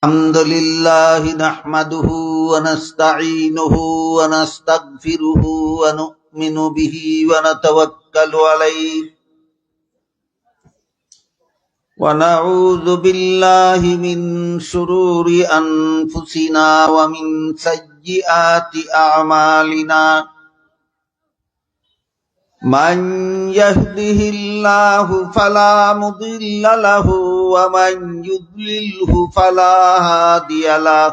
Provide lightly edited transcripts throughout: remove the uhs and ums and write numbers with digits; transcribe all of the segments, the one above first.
الحمد لله نحمده ونستعينه ونستغفره ونؤمن به ونتوكل عليه ونعوذ بالله من شرور أنفسنا ومن سيئات أعمالنا من يهده الله فلا مضل له ومن يضلله فلا هادي له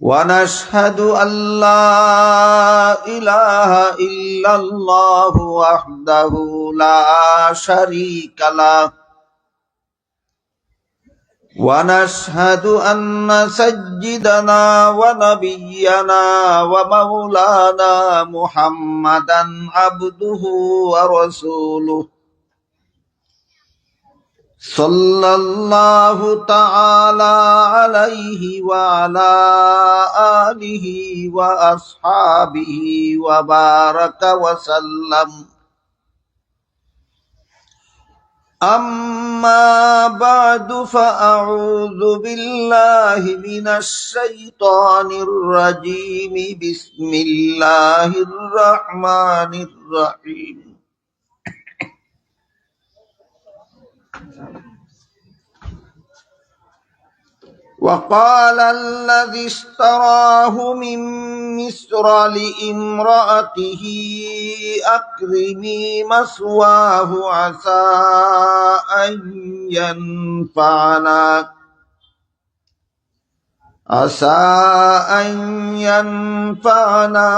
ونشهد أن لا إله إلا الله وحده لا شريك له ونشهد أن سيدنا ونبينا ومولانا محمدا عبده ورسوله صلى الله تعالى عليه وعلى آله وأصحابه وبارك وسلم أما بعد فأعوذ بالله من الشيطان الرجيم بسم الله الرحمن الرحيم وقال الذي اشتراه من مصر لامرأته أكرمي مثواه عسى أن ينفعنا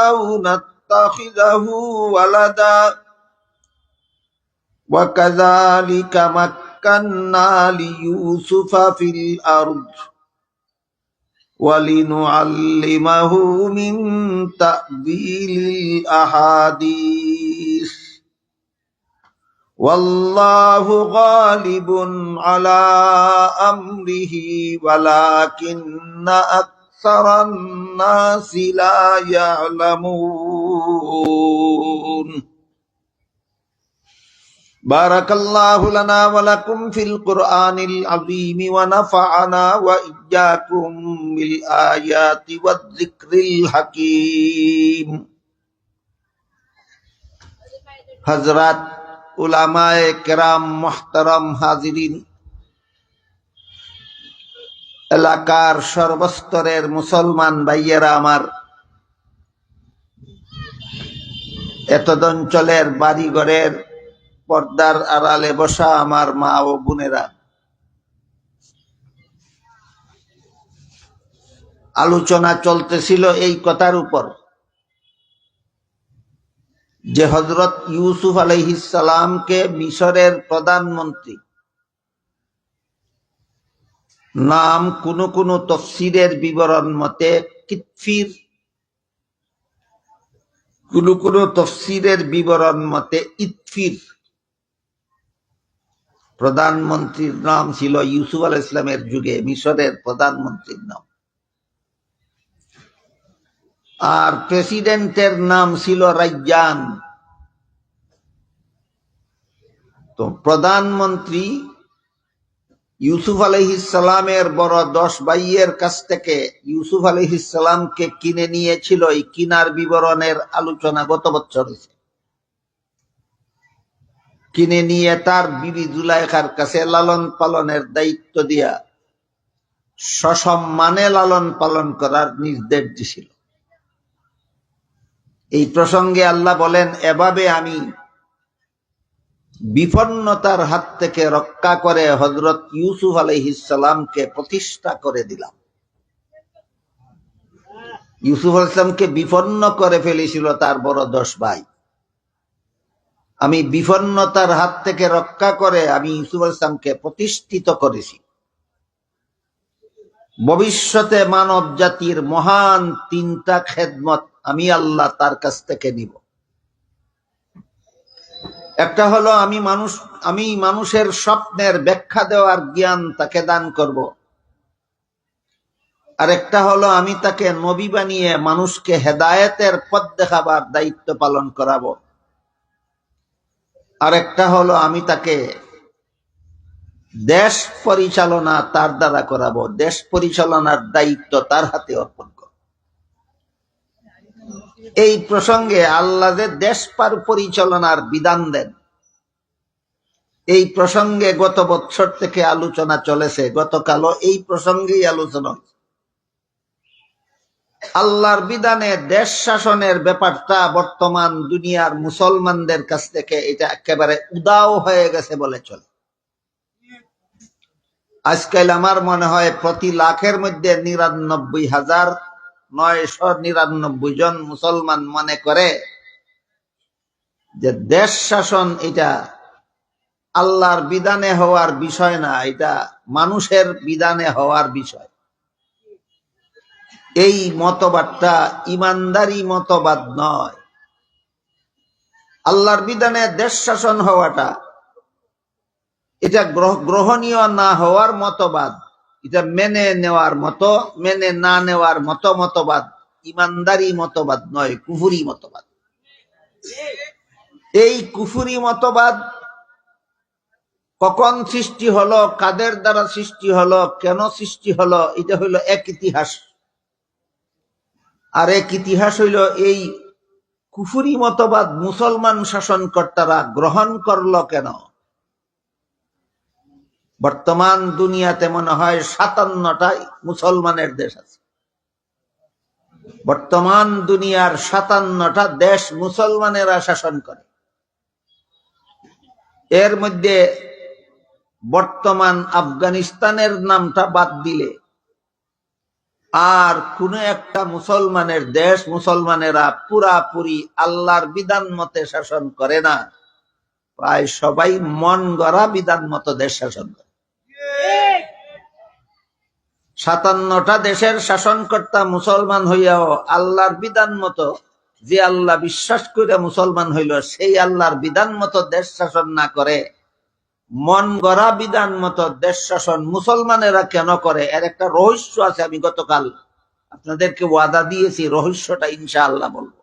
أو نتخذه ولدا وكذلك مكنا ليوسف في الأرض ولنعلمه من تأويل الأحاديث والله غالب على أمره ولكن أكثر الناس لا يعلمون بارك الله لنا ولكم في القرآن العظيم ونفعنا وإياكم بالآيات والذكر الحكيم হযরত উলামায়ে কেরাম মুহতারাম হাজিরিন, এলাকার সর্বস্তরের মুসলমান ভাইয়েরা আমার, এতদঞ্চলের বাড়িঘরের পর্দার আড়ালে বসা আমার মা ও বোনেরা, আলোচনা চলতেছিল এই কথার উপর যে হযরত ইউসুফ আলাইহিস সালামকে মিশরের প্রধানমন্ত্রী নাম কোন তাফসীরের বিবরণ মতে কিতফির, কোন তাফসীরের বিবরণ মতে ইতফির। প্রধানমন্ত্রীর নাম ছিল ইউসুফ আলাইহিস সালামের যুগে মিশরের প্রধানমন্ত্রীর নাম, আর প্রেসিডেন্টের নাম ছিল রাইয়ান। তো প্রধানমন্ত্রী ইউসুফ আলাইহিস সালামের বড় 10 ভাইয়ের কাছ থেকে ইউসুফ আলাইহিস সালামকে কিনে নিয়েছিল। এই কিনার বিবরণের আলোচনা গত বছর হয়েছে। কিনে নিয়ে তার বিবি জুলাইখার কাছে লালন পালনের দায়িত্ব দিয়া সসম্মানে লালন পালন করার নির্দেশ দিছিল। এই প্রসঙ্গে আল্লাহ বলেন, এভাবে আমি বিপন্নতার হাত থেকে রক্ষা করে হযরত ইউসুফ আলাইহিস সালামকে প্রতিষ্ঠা করে দিলাম। ইউসুফ আলাইহিস সালামকে বিপন্ন করে ফেলেছিল তার বড় 10 ভাই। আমি বিপন্নতার হাত থেকে রক্ষা করে আমি ইউসুফ আলাইহিস সালামকে প্রতিষ্ঠিত করেছি। ভবিষ্যতে মানব জাতির মহান 3টা খেদমত আমি আল্লাহ তার কাছ থেকে নিব। একটা হলো আমি মানুষের স্বপ্নের ব্যাখ্যা দেওয়ার জ্ঞান তাকে দান করব। আর একটা হলো আমি তাকে নবী বানিয়ে মানুষকে হেদায়েতের পথ দেখাবার দায়িত্ব পালন করাবো। আর একটা হলো আমি তাকে দেশ পরিচালনা তার দ্বারা করাবো, দেশ পরিচালনার দায়িত্ব তার হাতে অর্পণ করব। এই প্রসঙ্গে আল্লাহ যে দেশ পরিচালনার বিধান দেন, এই প্রসঙ্গে গত বছর থেকে আলোচনা চলেছে, গতকালও এই প্রসঙ্গেই আলোচনা হয়েছে। আল্লাহর বিধানে দেশ শাসনের ব্যাপারটা বর্তমান দুনিয়ার মুসলমানদের কাছ থেকে এটা একেবারে উদাও হয়ে গেছে বলে চলে। আজকাল আমার মনে হয় প্রতি লাখের মধ্যে ৯৯,৯৯৯ জন মুসলমান মনে করে যে দেশ শাসন এটা আল্লাহর বিধানে হওয়ার বিষয় না, এটা মানুষের বিধানে হওয়ার বিষয়। এই মতবাদটা ইমানদারি মতবাদ নয়। আল্লাহর বিধানে দেশ শাসন হওয়াটা এটা গ্রহণীয় না হওয়ার মতবাদ, এটা মেনে নেওয়ার মতো, মেনে না নেওয়ার মতো মতবাদ ইমানদারি মতবাদ নয়, কুফরি মতবাদ। এই কুফরি মতবাদ কখন সৃষ্টি হলো, কাদের দ্বারা সৃষ্টি হলো, কেন সৃষ্টি হলো, এটা হইল এক ইতিহাস। আর এক ইতিহাস হইল এই কুফরি মতবাদ মুসলমান শাসনকর্তারা গ্রহণ করলো কেন। বর্তমান দুনিয়াতে মনে হয় ৫৭টা মুসলমানের দেশ আছে। বর্তমান দুনিয়ার ৫৭টা দেশ মুসলমানেরা শাসন করে। এর মধ্যে বর্তমান আফগানিস্তানের নামটা বাদ দিলে আর কোন একটা মুসলমানের দেশ মুসলমানেরা পুরাপুরি আল্লাহর বিধান মতে শাসন করে না। প্রায় সবাই মন গড়া বিধান মতো দেশ শাসন করে। ৫৭টা দেশের শাসনকর্তা মুসলমান হইয়াও আল্লাহর বিধান মতো, যে আল্লাহ বিশ্বাস করে মুসলমান হইল, সেই আল্লাহর বিধান মতো দেশ শাসন না করে মন গড়া বিধান মতো দেশ শাসন মুসলমানেরা কেন করে, এর একটা রহস্য আছে। আমি গতকাল আপনাদেরকে ওয়াদা দিয়েছি, রহস্যটা ইনশাআল্লাহ বলবো।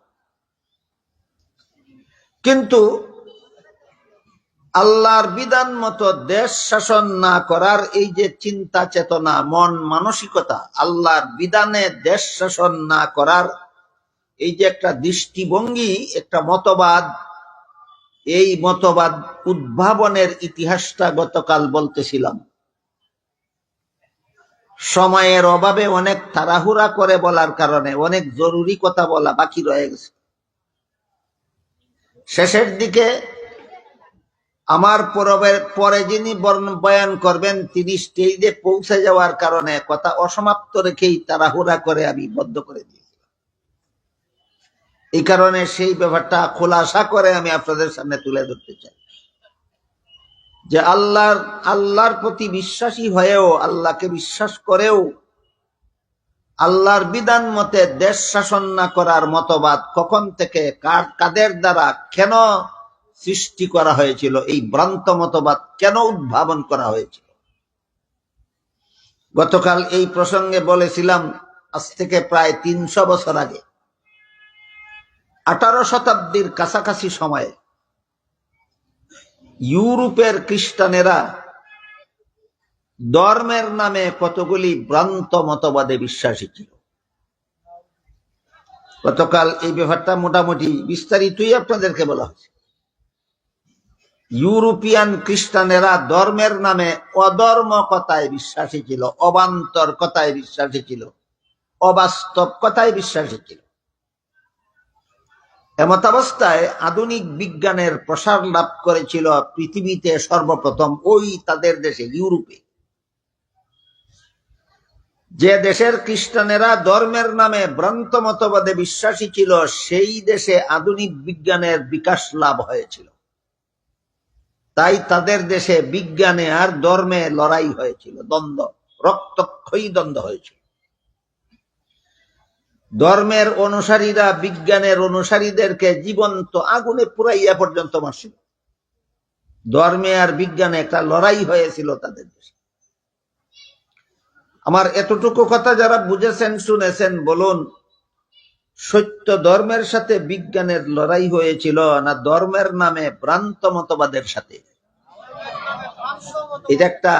কিন্তু আল্লাহর বিধান মতো দেশ শাসন না করার এই যে চিন্তা চেতনা, মন মানসিকতা, আল্লাহর বিধানে দেশ শাসন না করার এই যে একটা দৃষ্টিভঙ্গি, একটা মতবাদ, এই মতবাদ উদ্ভাবনের ইতিহাসটা গতকাল বলতেছিলাম। সময়ের অভাবে অনেক তাড়াহুড়া করে বলার কারণে অনেক জরুরি কথা বলা বাকি রয়ে গেছে। শেষের দিকে আমার পরে যিনি বয়ান করবেন তিনি স্টেজে পৌঁছে যাওয়ার কারণে কথা অসমাপ্ত রেখেই তাড়াহুড়া করে আমি বদ্ধ করে দিয়েছিলাম। এই কারণে সেই ব্যাপারটা খোলাসা করে আমি আপনাদের সামনে তুলে ধরতে চাই যে আল্লাহর প্রতি বিশ্বাসী হয়েও, আল্লাহকে বিশ্বাস করেও আল্লাহর বিধান মতে দেশ শাসন না করার মতবাদ কখন থেকে, কাদের দ্বারা, কেন সৃষ্টি করা হয়েছিল, এই ভ্রান্ত মতবাদ কেন উদ্ভাবন করা হয়েছিল। গতকাল এই প্রসঙ্গে বলেছিলাম, আজ থেকে প্রায় ৩০০ বছর আগে ১৮ শতাব্দীর কাছাকাছি সময়ে ইউরোপের খ্রিস্টানেরা ধর্মের নামে কতগুলি ভ্রান্ত মতবাদে বিশ্বাসী ছিল। গতকাল এই ব্যাপারটা মোটামুটি বিস্তারিতই আপনাদেরকে বলা হয়েছে। ইউরোপিয়ান খ্রিস্টানেরা ধর্মের নামে অধর্ম কথায় বিশ্বাসী ছিল, অবান্তর কথায় বিশ্বাসী ছিল, অবাস্তব কথায় বিশ্বাসী ছিল। এমতাবস্থায় আধুনিক বিজ্ঞানের প্রসার লাভ করেছিল পৃথিবীতে সর্বপ্রথম ওই তাদের দেশে, ইউরোপে। যে দেশের খ্রিস্টানেরা ধর্মের নামে ভ্রান্ত মতবাদে বিশ্বাসী ছিল, সেই দেশে আধুনিক বিজ্ঞানের বিকাশ লাভ হয়েছিল। তাই তাদের দেশে বিজ্ঞানে আর ধর্মে লড়াই হয়েছিল, দ্বন্দ্ব, রক্তক্ষয়ী দ্বন্দ্ব হয়েছিল। ধর্মের অনুসারীরা বিজ্ঞানের অনুসারীদেরকে জীবন্ত আগুনে পুরাইয়া পর্যন্ত মারছিল। ধর্মে আর বিজ্ঞানে একটা লড়াই হয়েছিল তাদের দেশে। আমার এতটুকু কথা যারা বুঝেছেন, শুনেছেন, বলুন, সত্য ধর্মের সাথে বিজ্ঞানের লড়াই হয়েছিল না ধর্মের নামে ভ্রান্ত মতবাদের সাথে? এটা একটা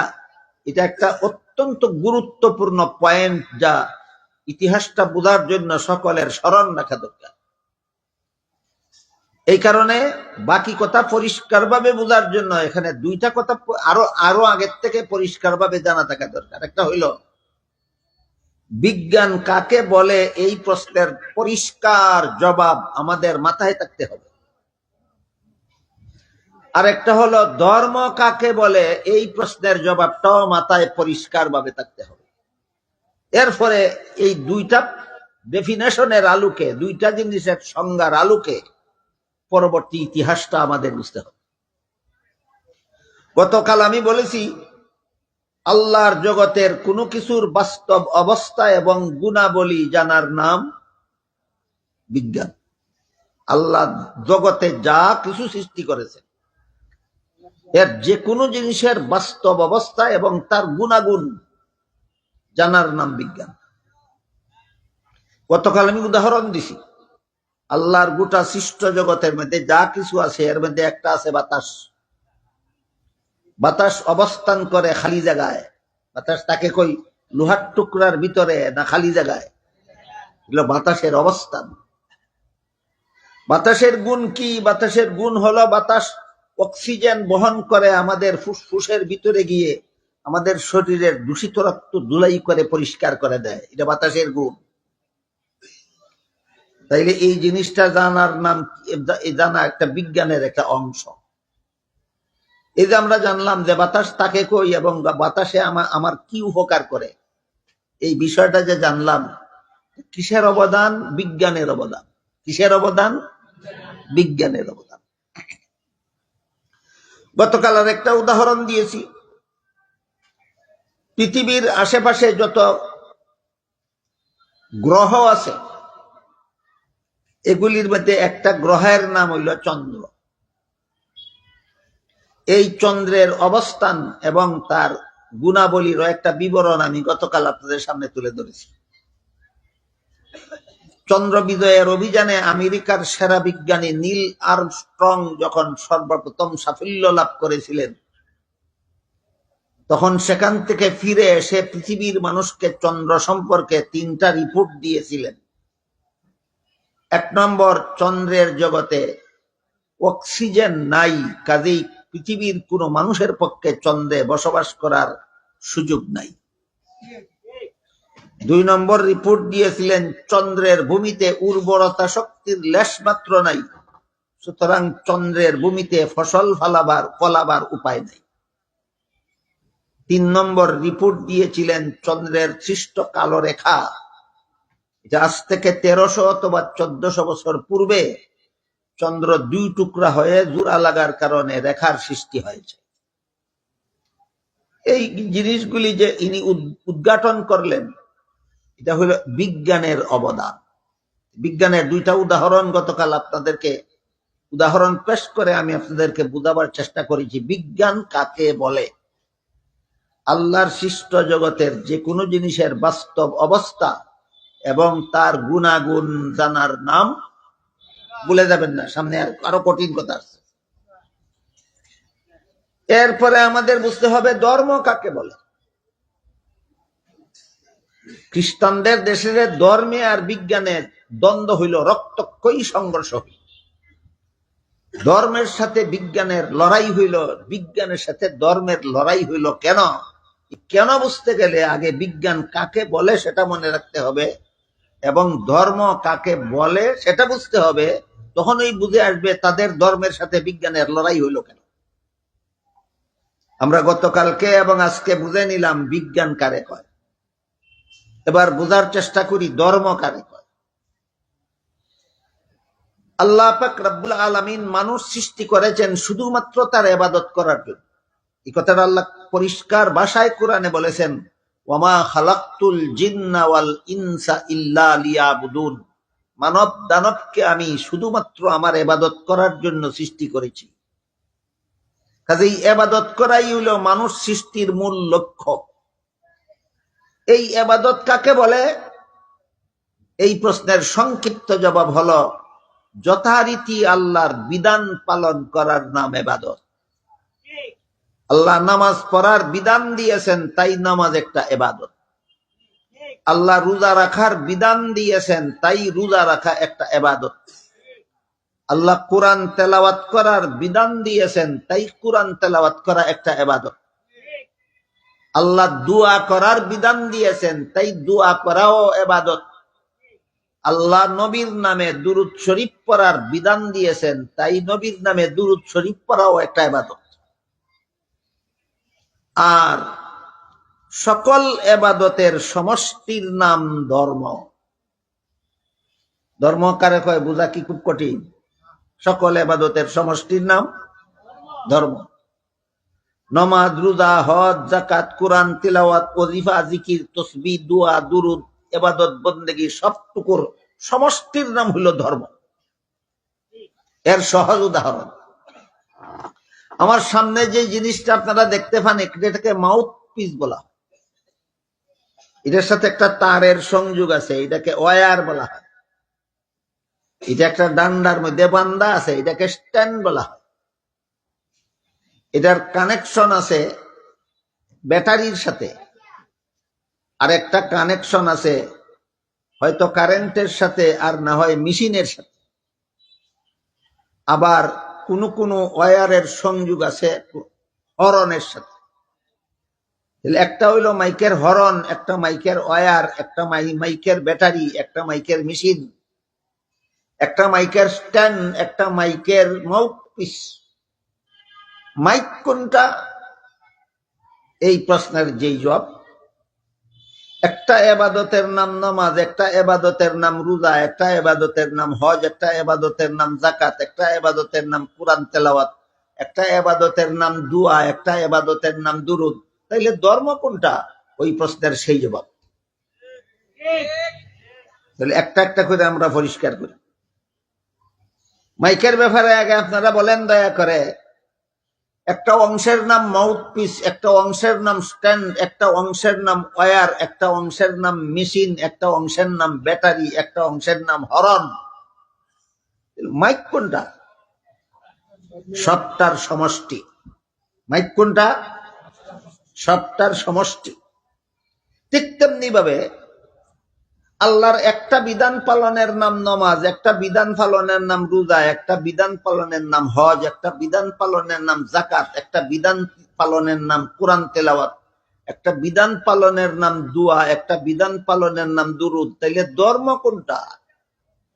এটা একটা অত্যন্ত গুরুত্বপূর্ণ পয়েন্ট, যা ইতিহাসটা বোঝার জন্য সকলের স্মরণ রাখা দরকার। এই কারণে বাকি কথা পরিষ্কারভাবে বোঝার জন্য এখানে দুইটা কথা আরো আগের থেকে পরিষ্কারভাবে জানা থাকা দরকার। একটা হইল বিজ্ঞান কাকে বলে, এই প্রশ্নের পরিষ্কার জবাব আমাদের মাথায় থাকতে হবে। আর একটা হলো ধর্ম কাকে বলে, এই প্রশ্নের জবাবটাও মাথায় পরিষ্কারভাবে থাকতে হবে। এরপরে এই দুইটা ডেফিনেশনের আলোকে, দুইটা জিনিসের সংজ্ঞার আলোকে পরবর্তী ইতিহাসটা আমাদের বুঝতে হবে। গতকাল আমি বলেছি, আল্লাহর জগতের কোনো কিছুর বাস্তব অবস্থা এবং গুণাবলী জানার নাম বিজ্ঞান। আল্লাহ জগতে যা কিছু সৃষ্টি করেছেন, এর যে কোনো জিনিসের বাস্তব অবস্থা এবং তার গুণাগুণ জানার নাম বিজ্ঞান। গতকাল আমি উদাহরণ দিছি, আল্লাহর গোটা সৃষ্ট জগতের মধ্যে যা কিছু আছে, এর মধ্যে একটা আছে বাতাস। বাতাস অবস্থান করে খালি জায়গায়। বাতাস তাকে কই লোহার টুকরার ভিতরে না খালি জায়গায়? বাতাসের অবস্থান। বাতাসের গুণ কি? বাতাসের গুণ হলো বাতাস অক্সিজেন বহন করে আমাদের ফুসফুসের ভিতরে গিয়ে আমাদের শরীরের দূষিত রক্ত ধুলাই করে পরিষ্কার করে দেয়। এটা বাতাসের গুণ। তাইলে এই জিনিসটা জানার নাম, জানা একটা বিজ্ঞানের একটা অংশ। এই যে আমরা জানলাম যে বাতাস তাকে কই এবং বাতাসে আমার কি উপকার করে, এই বিষয়টা যে জানলাম, কিসের অবদান? বিজ্ঞানের অবদান। কিসের অবদান? বিজ্ঞানের অবদান। গতকাল আর একটা উদাহরণ দিয়েছি, পৃথিবীর আশেপাশে যত গ্রহ আছে, এগুলির মধ্যে একটা গ্রহের নাম হইল চন্দ্র। এই চন্দ্রের অবস্থান এবং তার গুণাবলীর একটা বিবরণ আমি গতকাল আপনাদের সামনে তুলে ধরেছি। চন্দ্র বিজয়ের অভিযানে আমেরিকার সেরা বিজ্ঞানী নীল আর্মস্ট্রং যখন সর্বপ্রথম সাফল্য লাভ করেছিলেন, তখন সেখান থেকে ফিরে এসে পৃথিবীর মানুষকে চন্দ্র সম্পর্কে 3টা রিপোর্ট দিয়েছিলেন। 1 নম্বর, চন্দ্রের জগতে অক্সিজেন নাই, কাজেই পৃথিবীর কোনো মানুষের পক্ষে চন্দ্রে বসবাস করার সুযোগ নাই। 2 নম্বর রিপোর্ট দিয়েছিলেন, চন্দ্রের ভূমিতে উর্বরতা শক্তির লেশমাত্র নাই, সুতরাং চন্দ্রের ভূমিতে ফসল ফলাবার উপায় নাই। 3 নম্বর রিপোর্ট দিয়েছিলেন, চন্দ্রের সৃষ্ট কালো রেখা, এটা আজ থেকে 1300 অথবা 1400 বছর পূর্বে চন্দ্র 2 টুকরা হয়ে জোড়া লাগার কারণে রেখার সৃষ্টি হয়েছে। এই জিনিসগুলি যে ইনি উদ্ঘাটন করলেন, এটা হলো বিজ্ঞানের অবদান। বিজ্ঞানের 2টা উদাহরণ গতকাল আপনাদেরকে উদাহরণ পেশ করে আমি আপনাদেরকে বুঝাবার চেষ্টা করেছি বিজ্ঞান কাকে বলে। আল্লাহর সৃষ্ট জগতের যে কোনো জিনিসের বাস্তব অবস্থা এবং তার গুণাগুণ জানার নাম, ভুলে যাবেন না, সামনে আরো কঠিন কথা আছে। এরপরে আমাদের বুঝতে হবে ধর্ম কাকে বলে। খ্রিস্টানদের দেশে ধর্মে আর বিজ্ঞানের দ্বন্দ্ব হইল, রক্তক্ষয়ী সংঘর্ষ হইল। ধর্মের সাথে বিজ্ঞানের লড়াই হইল, বিজ্ঞানের সাথে ধর্মের লড়াই হইল। কেন বুঝতে গেলে আগে বিজ্ঞান কাকে বলে সেটা মনে রাখতে হবে এবং ধর্ম কাকে বলে সেটা বুঝতে হবে। তখনই বুঝে আসবে তাদের ধর্মের সাথে বিজ্ঞানের লড়াই হইল কেন। আমরা গতকালকে এবং আজকে বুঝে নিলাম বিজ্ঞান কারে কয়। এবার বোঝার চেষ্টা করি ধর্ম কারে কয়। আল্লাহ পাক রব্বুল আলামিন মানুষ সৃষ্টি করেছেন শুধুমাত্র তার ইবাদত করার জন্য। এই কথাটা আল্লাহ পরিষ্কার ভাষায় কোরআনে বলেছেন, ওয়ামা খালাকতুল জিন্না ওয়াল ইনসা ইল্লা লিয়াবুদুন। মানব দানবকে আমি শুধুমাত্র আমার ইবাদত করার জন্য সৃষ্টি করেছি। কাজেই ইবাদত করাই হলো মানুষ সৃষ্টির মূল লক্ষ্য। এই ইবাদত কাকে বলে? এই প্রশ্নের সংক্ষিপ্ত জবাব হলো, যথারীতি আল্লাহর বিধান পালন করার নাম ইবাদত। আল্লাহ নামাজ পড়ার বিধান দিয়েছেন, তাই নামাজ একটা ইবাদত। আল্লাহ রোজা রাখার বিধান দিয়েছেন, তাই রোজা রাখা একটা ইবাদত। আল্লাহ কোরআন তেলাওয়াত করার বিধান দিয়েছেন, তাই কোরআন তেলাওয়াত করা একটা ইবাদত। আল্লাহ দোয়া করার বিধান দিয়েছেন, তাই দোয়া করাও ইবাদত। আল্লাহ নবীর নামে দুরূদ শরীফ পড়ার বিধান দিয়েছেন, তাই নবীর নামে দুরূদ শরীফ পড়াও একটা ইবাদত। আর সকল ইবাদতের সমষ্টির নাম ধর্ম। ধর্ম কারে কয় বোঝা কি খুব কঠিন? সকল ইবাদতের সমষ্টির নাম ধর্ম। নামাজ, রোজা, হজ, যাকাত, কোরআন তিলাওয়াত, ওয়াজিফা, জিকির, তাসবিহ, দোয়া, দুরূদ, ইবাদত, বন্দেগী সবটুকুর সমষ্টির নাম হলো ধর্ম। এর সহজ উদাহরণ, আমার সামনে যে জিনিসটা আপনারা দেখতে পান, এটাকে মাউথ পিস বলা হয়। এটার সাথে একটা তারের সংযোগ আছে, এটাকে ওয়্যার বলা হয়। এটা একটা ডান্ডার মধ্যে বান্ধা আছে, এটাকে স্ট্যান্ড বলা হয়। এটার কানেকশন আছে ব্যাটারির সাথে, আর একটা কানেকশন আছে হয়তো কারেন্টের সাথে, আর না হয় মেশিনের সাথে। আবার কোন কোন ওয়্যারের সংযোগ আছে হরনের সাথে। একটা হইলো মাইকের হরন, একটা মাইকের ওয়্যার, একটা মাইকের ব্যাটারি, একটা মাইকের মেশিন, একটা মাইকের স্ট্যান্ড, একটা মাইকের মাউথপিস। মাইক কোনটা? এই প্রশ্নের যেই জবাব, একটা ইবাদতের নাম নামাজ, একটা ইবাদতের নাম রোজা, একটা ইবাদতের নাম হজ, একটা ইবাদতের নাম যাকাত, একটা ইবাদতের নাম কোরআন তেলাওয়াত, একটা ইবাদতের নাম দোয়া, একটা ইবাদতের নাম দুরূদ। তাইলে ধর্ম কোনটা? ওই প্রশ্নের সেই জবাব। তাহলে একটা একটা করে আমরা পরিষ্কার করি। মাইকের ব্যাপারে আগে আপনারা বলেন দয়া করে। একটা অংশের নাম মাউথপিস, একটা অংশের নাম স্ট্যান্ড, একটা অংশের নাম ওয়্যার, একটা অংশের নাম মেশিন, একটা অংশের নাম ব্যাটারি, একটা অংশের নাম হরন। মাইক কোনটা? সবটার সমষ্টি। মাইক কোনটা? সবটার সমষ্টি। ঠিক তেমনি ভাবে আল্লাহর একটা বিধান পালনের নাম নামাজ, একটা বিধান পালনের নাম রোজা, একটা বিধান পালনের নাম হজ, একটা বিধান পালনের নাম যাকাত, একটা বিধান পালনের নাম কোরআন তেলাওয়াত, একটা বিধান পালনের নাম দোয়া, একটা বিধান পালনের নাম দুরূদ। তাইলে ধর্ম কোনটা?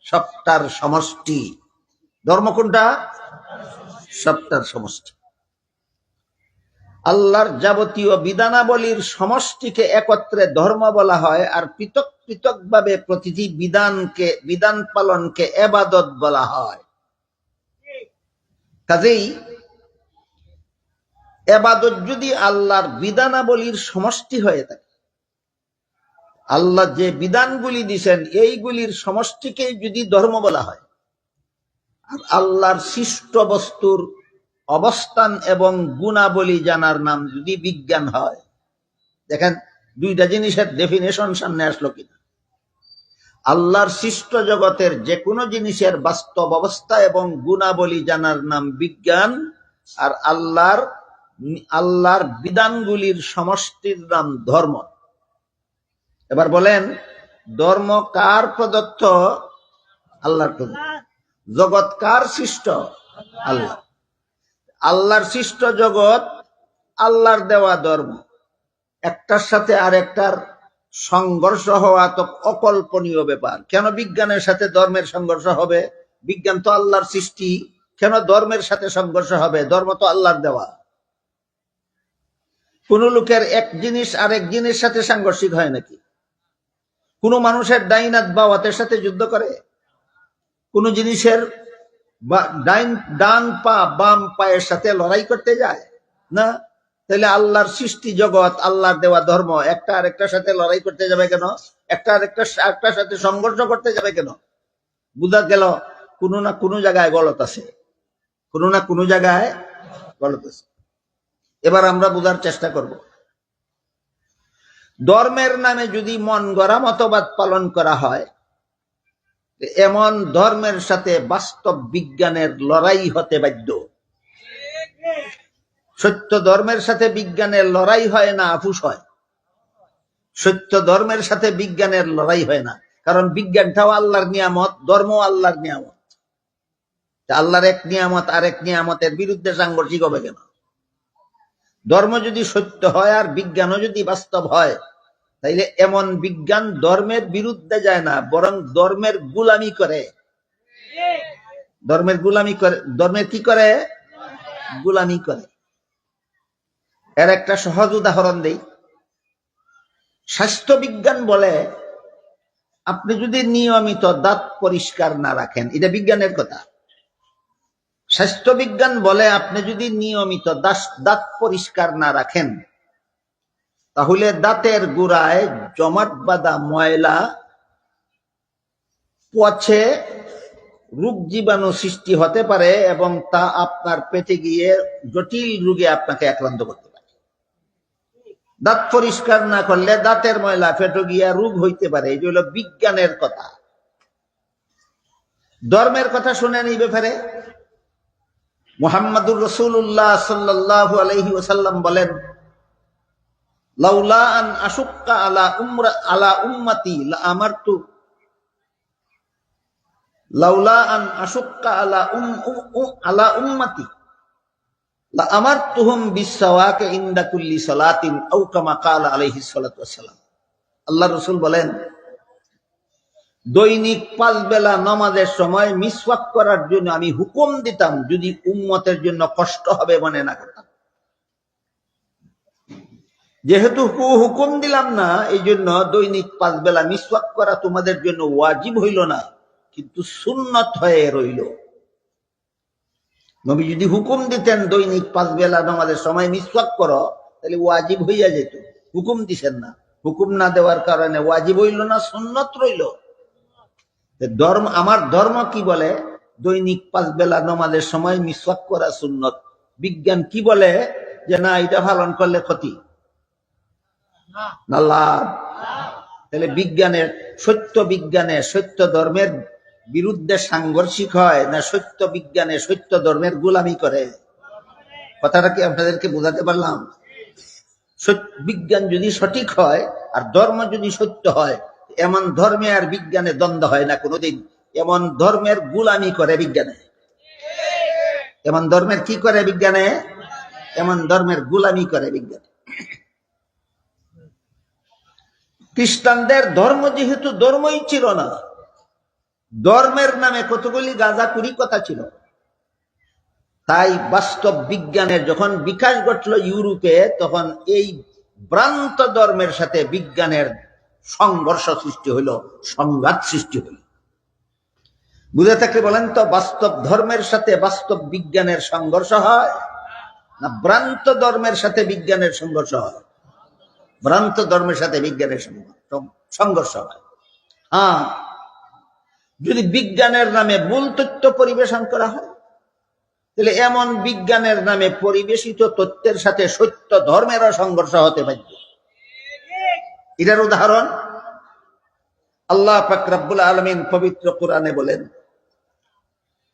সবটার সমষ্টি। ধর্ম কোনটা? সবটার সমষ্টি। আল্লাহর যাবতীয় বিধানাবলীর সমষ্টিকে একত্রে ধর্ম বলা হয়, আর পৃথক পৃথক ভাবে প্রতিটি বিধান পালনকে ইবাদত বলা হয়। কাজেই ইবাদত যদি আল্লাহর বিধানাবলীর সমষ্টি হয়ে থাকে, আল্লাহ যে বিধানগুলি দিয়েছেন এইগুলির সমষ্টিকে যদি ধর্ম বলা হয়, আর আল্লাহর সৃষ্ট বস্তুর অবস্থান এবং গুণাবলী জানার নাম যদি বিজ্ঞান হয়, দেখেন দুইটা জিনিসের ডেফিনেশন সামনে আসলো কিনা। আল্লাহর সৃষ্ট জগতের যে কোনো জিনিসের বাস্তব অবস্থা এবং গুণাবলী জানার নাম বিজ্ঞান, আর আল্লাহর বিধানগুলির সমষ্টির নাম ধর্ম। এবার বলেন, ধর্ম কার প্রদত্ত? আল্লাহর প্রদত্ত। জগৎ কার সৃষ্ট? আল্লাহ। আল্লাহর সৃষ্ট জগৎ, আল্লাহর দেওয়া ধর্ম, একটার সাথে আরেকটার সংঘর্ষ হওয়া তো অকল্পনীয় ব্যাপার। কেন বিজ্ঞানের সাথে ধর্মের সংঘর্ষ হবে? বিজ্ঞান তো আল্লাহর সৃষ্টি, কেন ধর্মের সাথে সংঘর্ষ হবে? ধর্ম তো আল্লাহর দেওয়া। কোন লোকের এক জিনিস আরেক জিনিসের সাথে সাংঘর্ষিক হয় নাকি? কোন মানুষের ডাইন হাত বাম হাতের সাথে যুদ্ধ করে? কোন জিনিসের ডান পা বাম পায়ের সাথে লড়াই করতে যায় না। তাহলে আল্লাহর সৃষ্টি জগৎ, আল্লাহর দেওয়া ধর্ম একটা আরেকটার সাথে লড়াই করতে যাবে কেন? একটা আরেকটার সাথে সংঘর্ষ করতে যাবে কেন? বুঝা গেল কোনো না কোনো জায়গায় গলত আছে, কোনো না কোনো জায়গায় গলত আছে। এবার আমরা বোঝার চেষ্টা করব। ধর্মের নামে যদি মন গড়া মতবাদ পালন করা হয়, এমন ধর্মের সাথে বাস্তব বিজ্ঞানের লড়াই হতে বাধ্য। সত্য ধর্মের সাথে বিজ্ঞানের লড়াই হয় না, আপুস হয়। সত্য ধর্মের সাথে বিজ্ঞানের লড়াই হয় না, কারণ বিজ্ঞানটাও আল্লাহর নিয়ামত, ধর্ম আল্লাহর নিয়ামত। আল্লাহর এক নিয়ামত আরেক নিয়ামতের বিরুদ্ধে সাংঘর্ষিক হবে কেন? ধর্ম যদি সত্য হয় আর বিজ্ঞানও যদি বাস্তব হয়, তাইলে এমন বিজ্ঞান ধর্মের বিরুদ্ধে যায় না, বরং ধর্মের গুলামি করে। ধর্মের গুলামি করে। ধর্মের কি করে? গুলামি করে। এর একটা সহজ উদাহরণ দেই। স্বাস্থ্য বিজ্ঞান বলে আপনি যদি নিয়মিত দাঁত পরিষ্কার না রাখেন, এটা বিজ্ঞানের কথা। স্বাস্থ্য বিজ্ঞান বলে আপনি যদি নিয়মিত দাঁত পরিষ্কার না রাখেন, তাহলে দাঁতের গোড়ায় জমাট বাঁধা ময়লা পচে রোগ জীবাণু সৃষ্টি হতে পারে এবং তা আপনার পেটে গিয়ে জটিল রোগে আপনাকে আক্রান্ত করতে পারে। দাঁত পরিষ্কার না করলে দাঁতের ময়লা পেটে গিয়া রোগ হইতে পারে। এই হলো বিজ্ঞানের কথা। ধর্মের কথা শুনেন এই ব্যাপারে। মুহাম্মদুর রাসূলুল্লাহ সাল্লাল্লাহু আলাইহি ওয়াসাল্লাম বলেন, লাউলা আন আশুক্কা আলা উম্মতি লাআমারতু লাউলা আন আশুক্কা আলা উম্মতি লাআমারতুহুম বিসওয়াকি ইনদা কুল্লি সালাতিন আও কামা ক্বালা আলাইহিস সালাতু ওয়াসসালাম। আল্লাহর রাসূল বলেন, দৈনিক 5 বেলা নামাজের সময় মিসওয়াক করার জন্য আমি হুকুম দিতাম, যদি উম্মতের জন্য কষ্ট হবে মনে না করতাম। যেহেতু হুকুম দিলাম না, এই জন্য দৈনিক 5 বেলা মিসওয়াক করা তোমাদের জন্য ওয়াজিব হইল না, কিন্তু সুন্নত হয়ে রইল। নবী যদি হুকুম দিতেন দৈনিক 5 বেলা নামাজের সময় মিসওয়াক করো, তাহলে ওয়াজিব হইয়া যেত। হুকুম দিছেন না, হুকুম না দেওয়ার কারণে ওয়াজিব হইল না, সুন্নত রইল। ধর্ম, আমার ধর্ম কি বলে? দৈনিক 5 বেলা নামাজের সময় মিসওয়াক করা সুন্নত। বিজ্ঞান কি বলে? যে না, এটা পালন করলে ক্ষতি না লাভ। তাহলে বিজ্ঞানের, সত্য বিজ্ঞানে সত্য ধর্মের বিরুদ্ধে সাংঘর্ষিক হয় না সত্য বিজ্ঞানে সত্য ধর্মের গোলামি করে? কথাটা কি আপনাদেরকে বোঝাতে পারলাম? বিজ্ঞান যদি সঠিক হয় আর ধর্ম যদি সত্য হয়, এমন ধর্মে আর বিজ্ঞানে দ্বন্দ্ব হয় না কোনোদিন। এমন ধর্মের গোলামি করে বিজ্ঞানে। এমন ধর্মের কি করে বিজ্ঞানে? এমন ধর্মের গোলামি করে বিজ্ঞানে। খ্রিস্টানদের ধর্ম যেহেতু ধর্মই ছিল না, ধর্মের নামে কতগুলি গাঁজাখুরি কথা ছিল, তাই বাস্তব বিজ্ঞানের যখন বিকাশ ঘটল ইউরোপে, তখন এই ভ্রান্ত ধর্মের সাথে বিজ্ঞানের সংঘর্ষ সৃষ্টি হইল, সংঘাত সৃষ্টি হইল। বুঝে থাকলে বলেন তো, বাস্তব ধর্মের সাথে বাস্তব বিজ্ঞানের সংঘর্ষ হয় না ভ্রান্ত ধর্মের সাথে বিজ্ঞানের সংঘর্ষ হয়? ভ্রান্ত ধর্মের সাথে বিজ্ঞানের সংঘর্ষ হয়। হ্যাঁ, যদি বিজ্ঞানের নামে ভুল তথ্য পরিবেশন করা হয়, তাহলে এমন বিজ্ঞানের নামে পরিবেশিত তথ্যের সাথে সত্য ধর্মেরও সংঘর্ষ হতে পারে। এটার উদাহরণ আল্লাহ পাক রব্বুল আলামিন পবিত্র কোরআনে বলেন,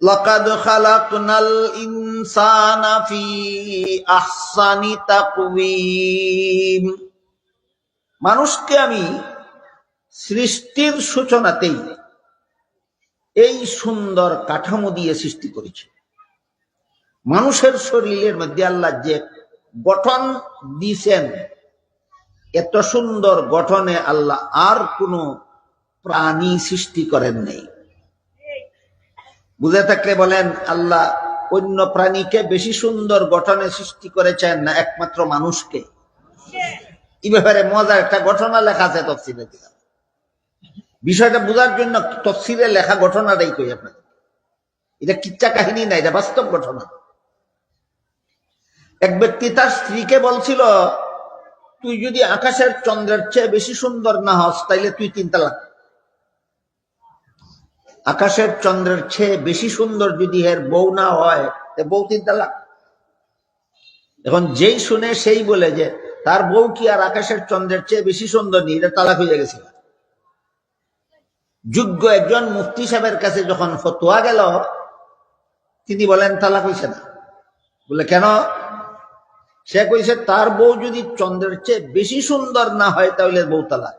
লাকাদ খালাকনাল ইনসানা ফি আহসানি তাকওয়িম। মানুষকে আমি সৃষ্টির সূচনাতেই এই সুন্দর কাঠামো দিয়ে সৃষ্টি করেছি। মানুষের শরীরের মধ্যে আল্লাহ যে গঠন দিয়েছেন, এত সুন্দর গঠনে আল্লাহ আর কোন প্রাণী সৃষ্টি করেন নাই। বুঝে থাকলে বলেন, আল্লাহ অন্য প্রাণীকে বেশি সুন্দর গঠনে সৃষ্টি করেছেন না একমাত্র মানুষকে? এই ব্যাপারে মজার একটা ঘটনা লেখা আছে তফসিরে। বিষয়টা বোঝার জন্য তফসিরে লেখা ঘটনাটাই কই আপনাদের। এটা কিচ্ছা কাহিনী না, এটা বাস্তব ঘটনা। এক ব্যক্তি তার স্ত্রীকে বলছিল, তুই যদি আকাশের চন্দ্রের চেয়ে বেশি সুন্দর না হস, তাইলে তুই 3 তালাক। আকাশের চন্দ্রের চেয়ে বেশি সুন্দর যদি এর বউ না হয়, বউ 3 তালাক। এখন যেই শুনে সেই বলে যে তার বউ কি আর আকাশের চন্দ্রের চেয়ে বেশি সুন্দর নেই, এটা তালাক হয়ে গেছে। যোগ্য একজন মুফতি সাহেবের কাছে যখন ফতোয়া গেল, তিনি বলেন তালাক হয়েছে না। বলে কেন? সে কইছে তার বউ যদি চন্দ্রের চেয়ে বেশি সুন্দর না হয় তাহলে বউ তালাক।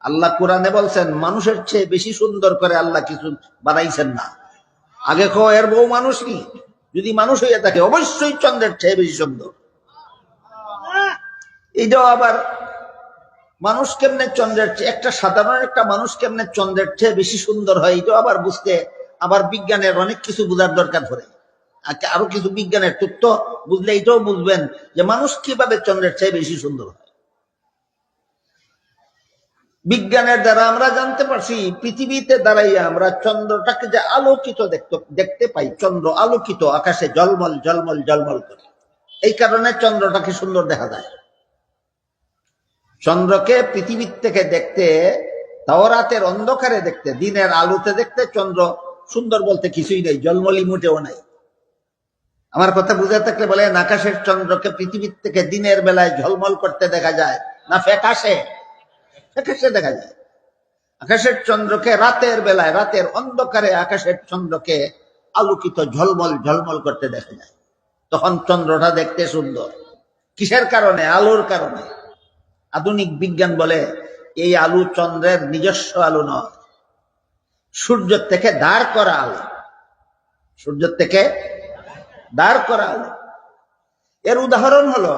আল্লাহ কোরআনে বলছেন মানুষের চেয়ে বেশি সুন্দর করে আল্লাহ কিছু বানাইছেন না। আগে কো এর বউ মানুষ কি, যদি মানুষ হইয়া থাকে অবশ্যই চন্দ্রের চেয়ে বেশি সুন্দর। এটাও আবার মানুষ কেমনে চন্দ্রের চেয়ে, একটা সাধারণ একটা মানুষ কেমনে চন্দ্রের চেয়ে বেশি সুন্দর হয়, এটাও আবার বুঝতে আবার বিজ্ঞানের অনেক কিছু বোঝার দরকার পড়ে। আরো কিছু বিজ্ঞানের তথ্য বুঝলে এটাও বুঝবেন যে মানুষ কিভাবে চন্দ্রের চেয়ে বেশি সুন্দর হয়। বিজ্ঞানের দ্বারা আমরা জানতে পারছি পৃথিবীতে দাঁড়াইয়া আমরা চন্দ্রটাকে যে আলোকিত দেখতে পাই, চন্দ্র আলোকিত আকাশে জলমল জলমল জলমল করে, এই কারণে চন্দ্রটাকে সুন্দর দেখা যায়। চন্দ্রকে পৃথিবীর থেকে দেখতে, তাওরাতের অন্ধকারে দেখতে, দিনের আলোতে দেখতে চন্দ্র সুন্দর বলতে কিছুই নেই, জলমলি মোটেও নাই। আমার কথা বুঝে থাকলে বলেন, আকাশের চন্দ্রকে পৃথিবীর থেকে দিনের বেলায় ঝলমল করতে দেখা যায় না ফ্যাকাশে? ফ্যাকাশে দেখা যায়। আকাশের চন্দ্রকে রাতের বেলায়, রাতের অন্ধকারে আকাশের চন্দ্রকে আলোকিত ঝলমল ঝলমল করতে দেখা যায়। তখন চন্দ্রটা দেখতে সুন্দর। কিসের কারণে? আলোর কারণে। আধুনিক বিজ্ঞান বলে এই আলো চন্দ্রের নিজস্ব আলো নয়, সূর্য থেকে দাঁড় করা আলো। সূর্য থেকে দাঁড় করা আলো। এর উদাহরণ হলো,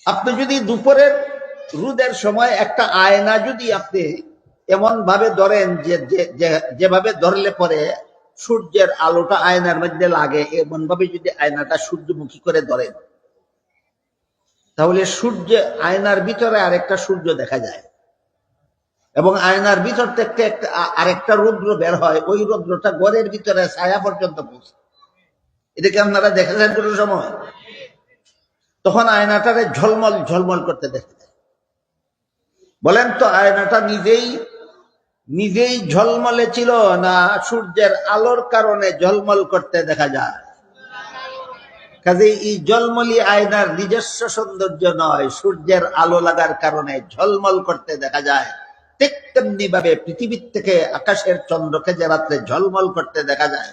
আপনি যদি দুপুরের রোদের সময় একটা আয়না যদি আপনি এমন ভাবে ধরেন যেভাবে ধরলে পরে সূর্যের আলোটা আয়নার মধ্যে লাগে, এমন ভাবে যদি আয়নাটা সূর্যমুখী করে ধরেন, তাহলে সূর্য, আয়নার ভিতরে আরেকটা সূর্য দেখা যায় এবং আয়নার ভিতর থেকে আরেকটা রৌদ্র বের হয়, ওই রৌদ্রটা ঘরের ভিতরে ছায়া পর্যন্ত পৌঁছে। এটাকে আপনারা দেখেছেন কোনো সময়? তখন আয়নাটারে ঝলমল ঝলমল করতে দেখা যায়। বলেন তো, আয়নাটা নিজেই ঝলমলে ছিল না সূর্যের আলোর কারণে ঝলমল করতে দেখা যায়? কাজেই এই ঝলমলি আয়নার নিজস্ব সৌন্দর্য নয়, সূর্যের আলো লাগার কারণে ঝলমল করতে দেখা যায়। ঠিক তেমনি ভাবে পৃথিবীর থেকে আকাশের চন্দ্রকে যে রাত্রে ঝলমল করতে দেখা যায়,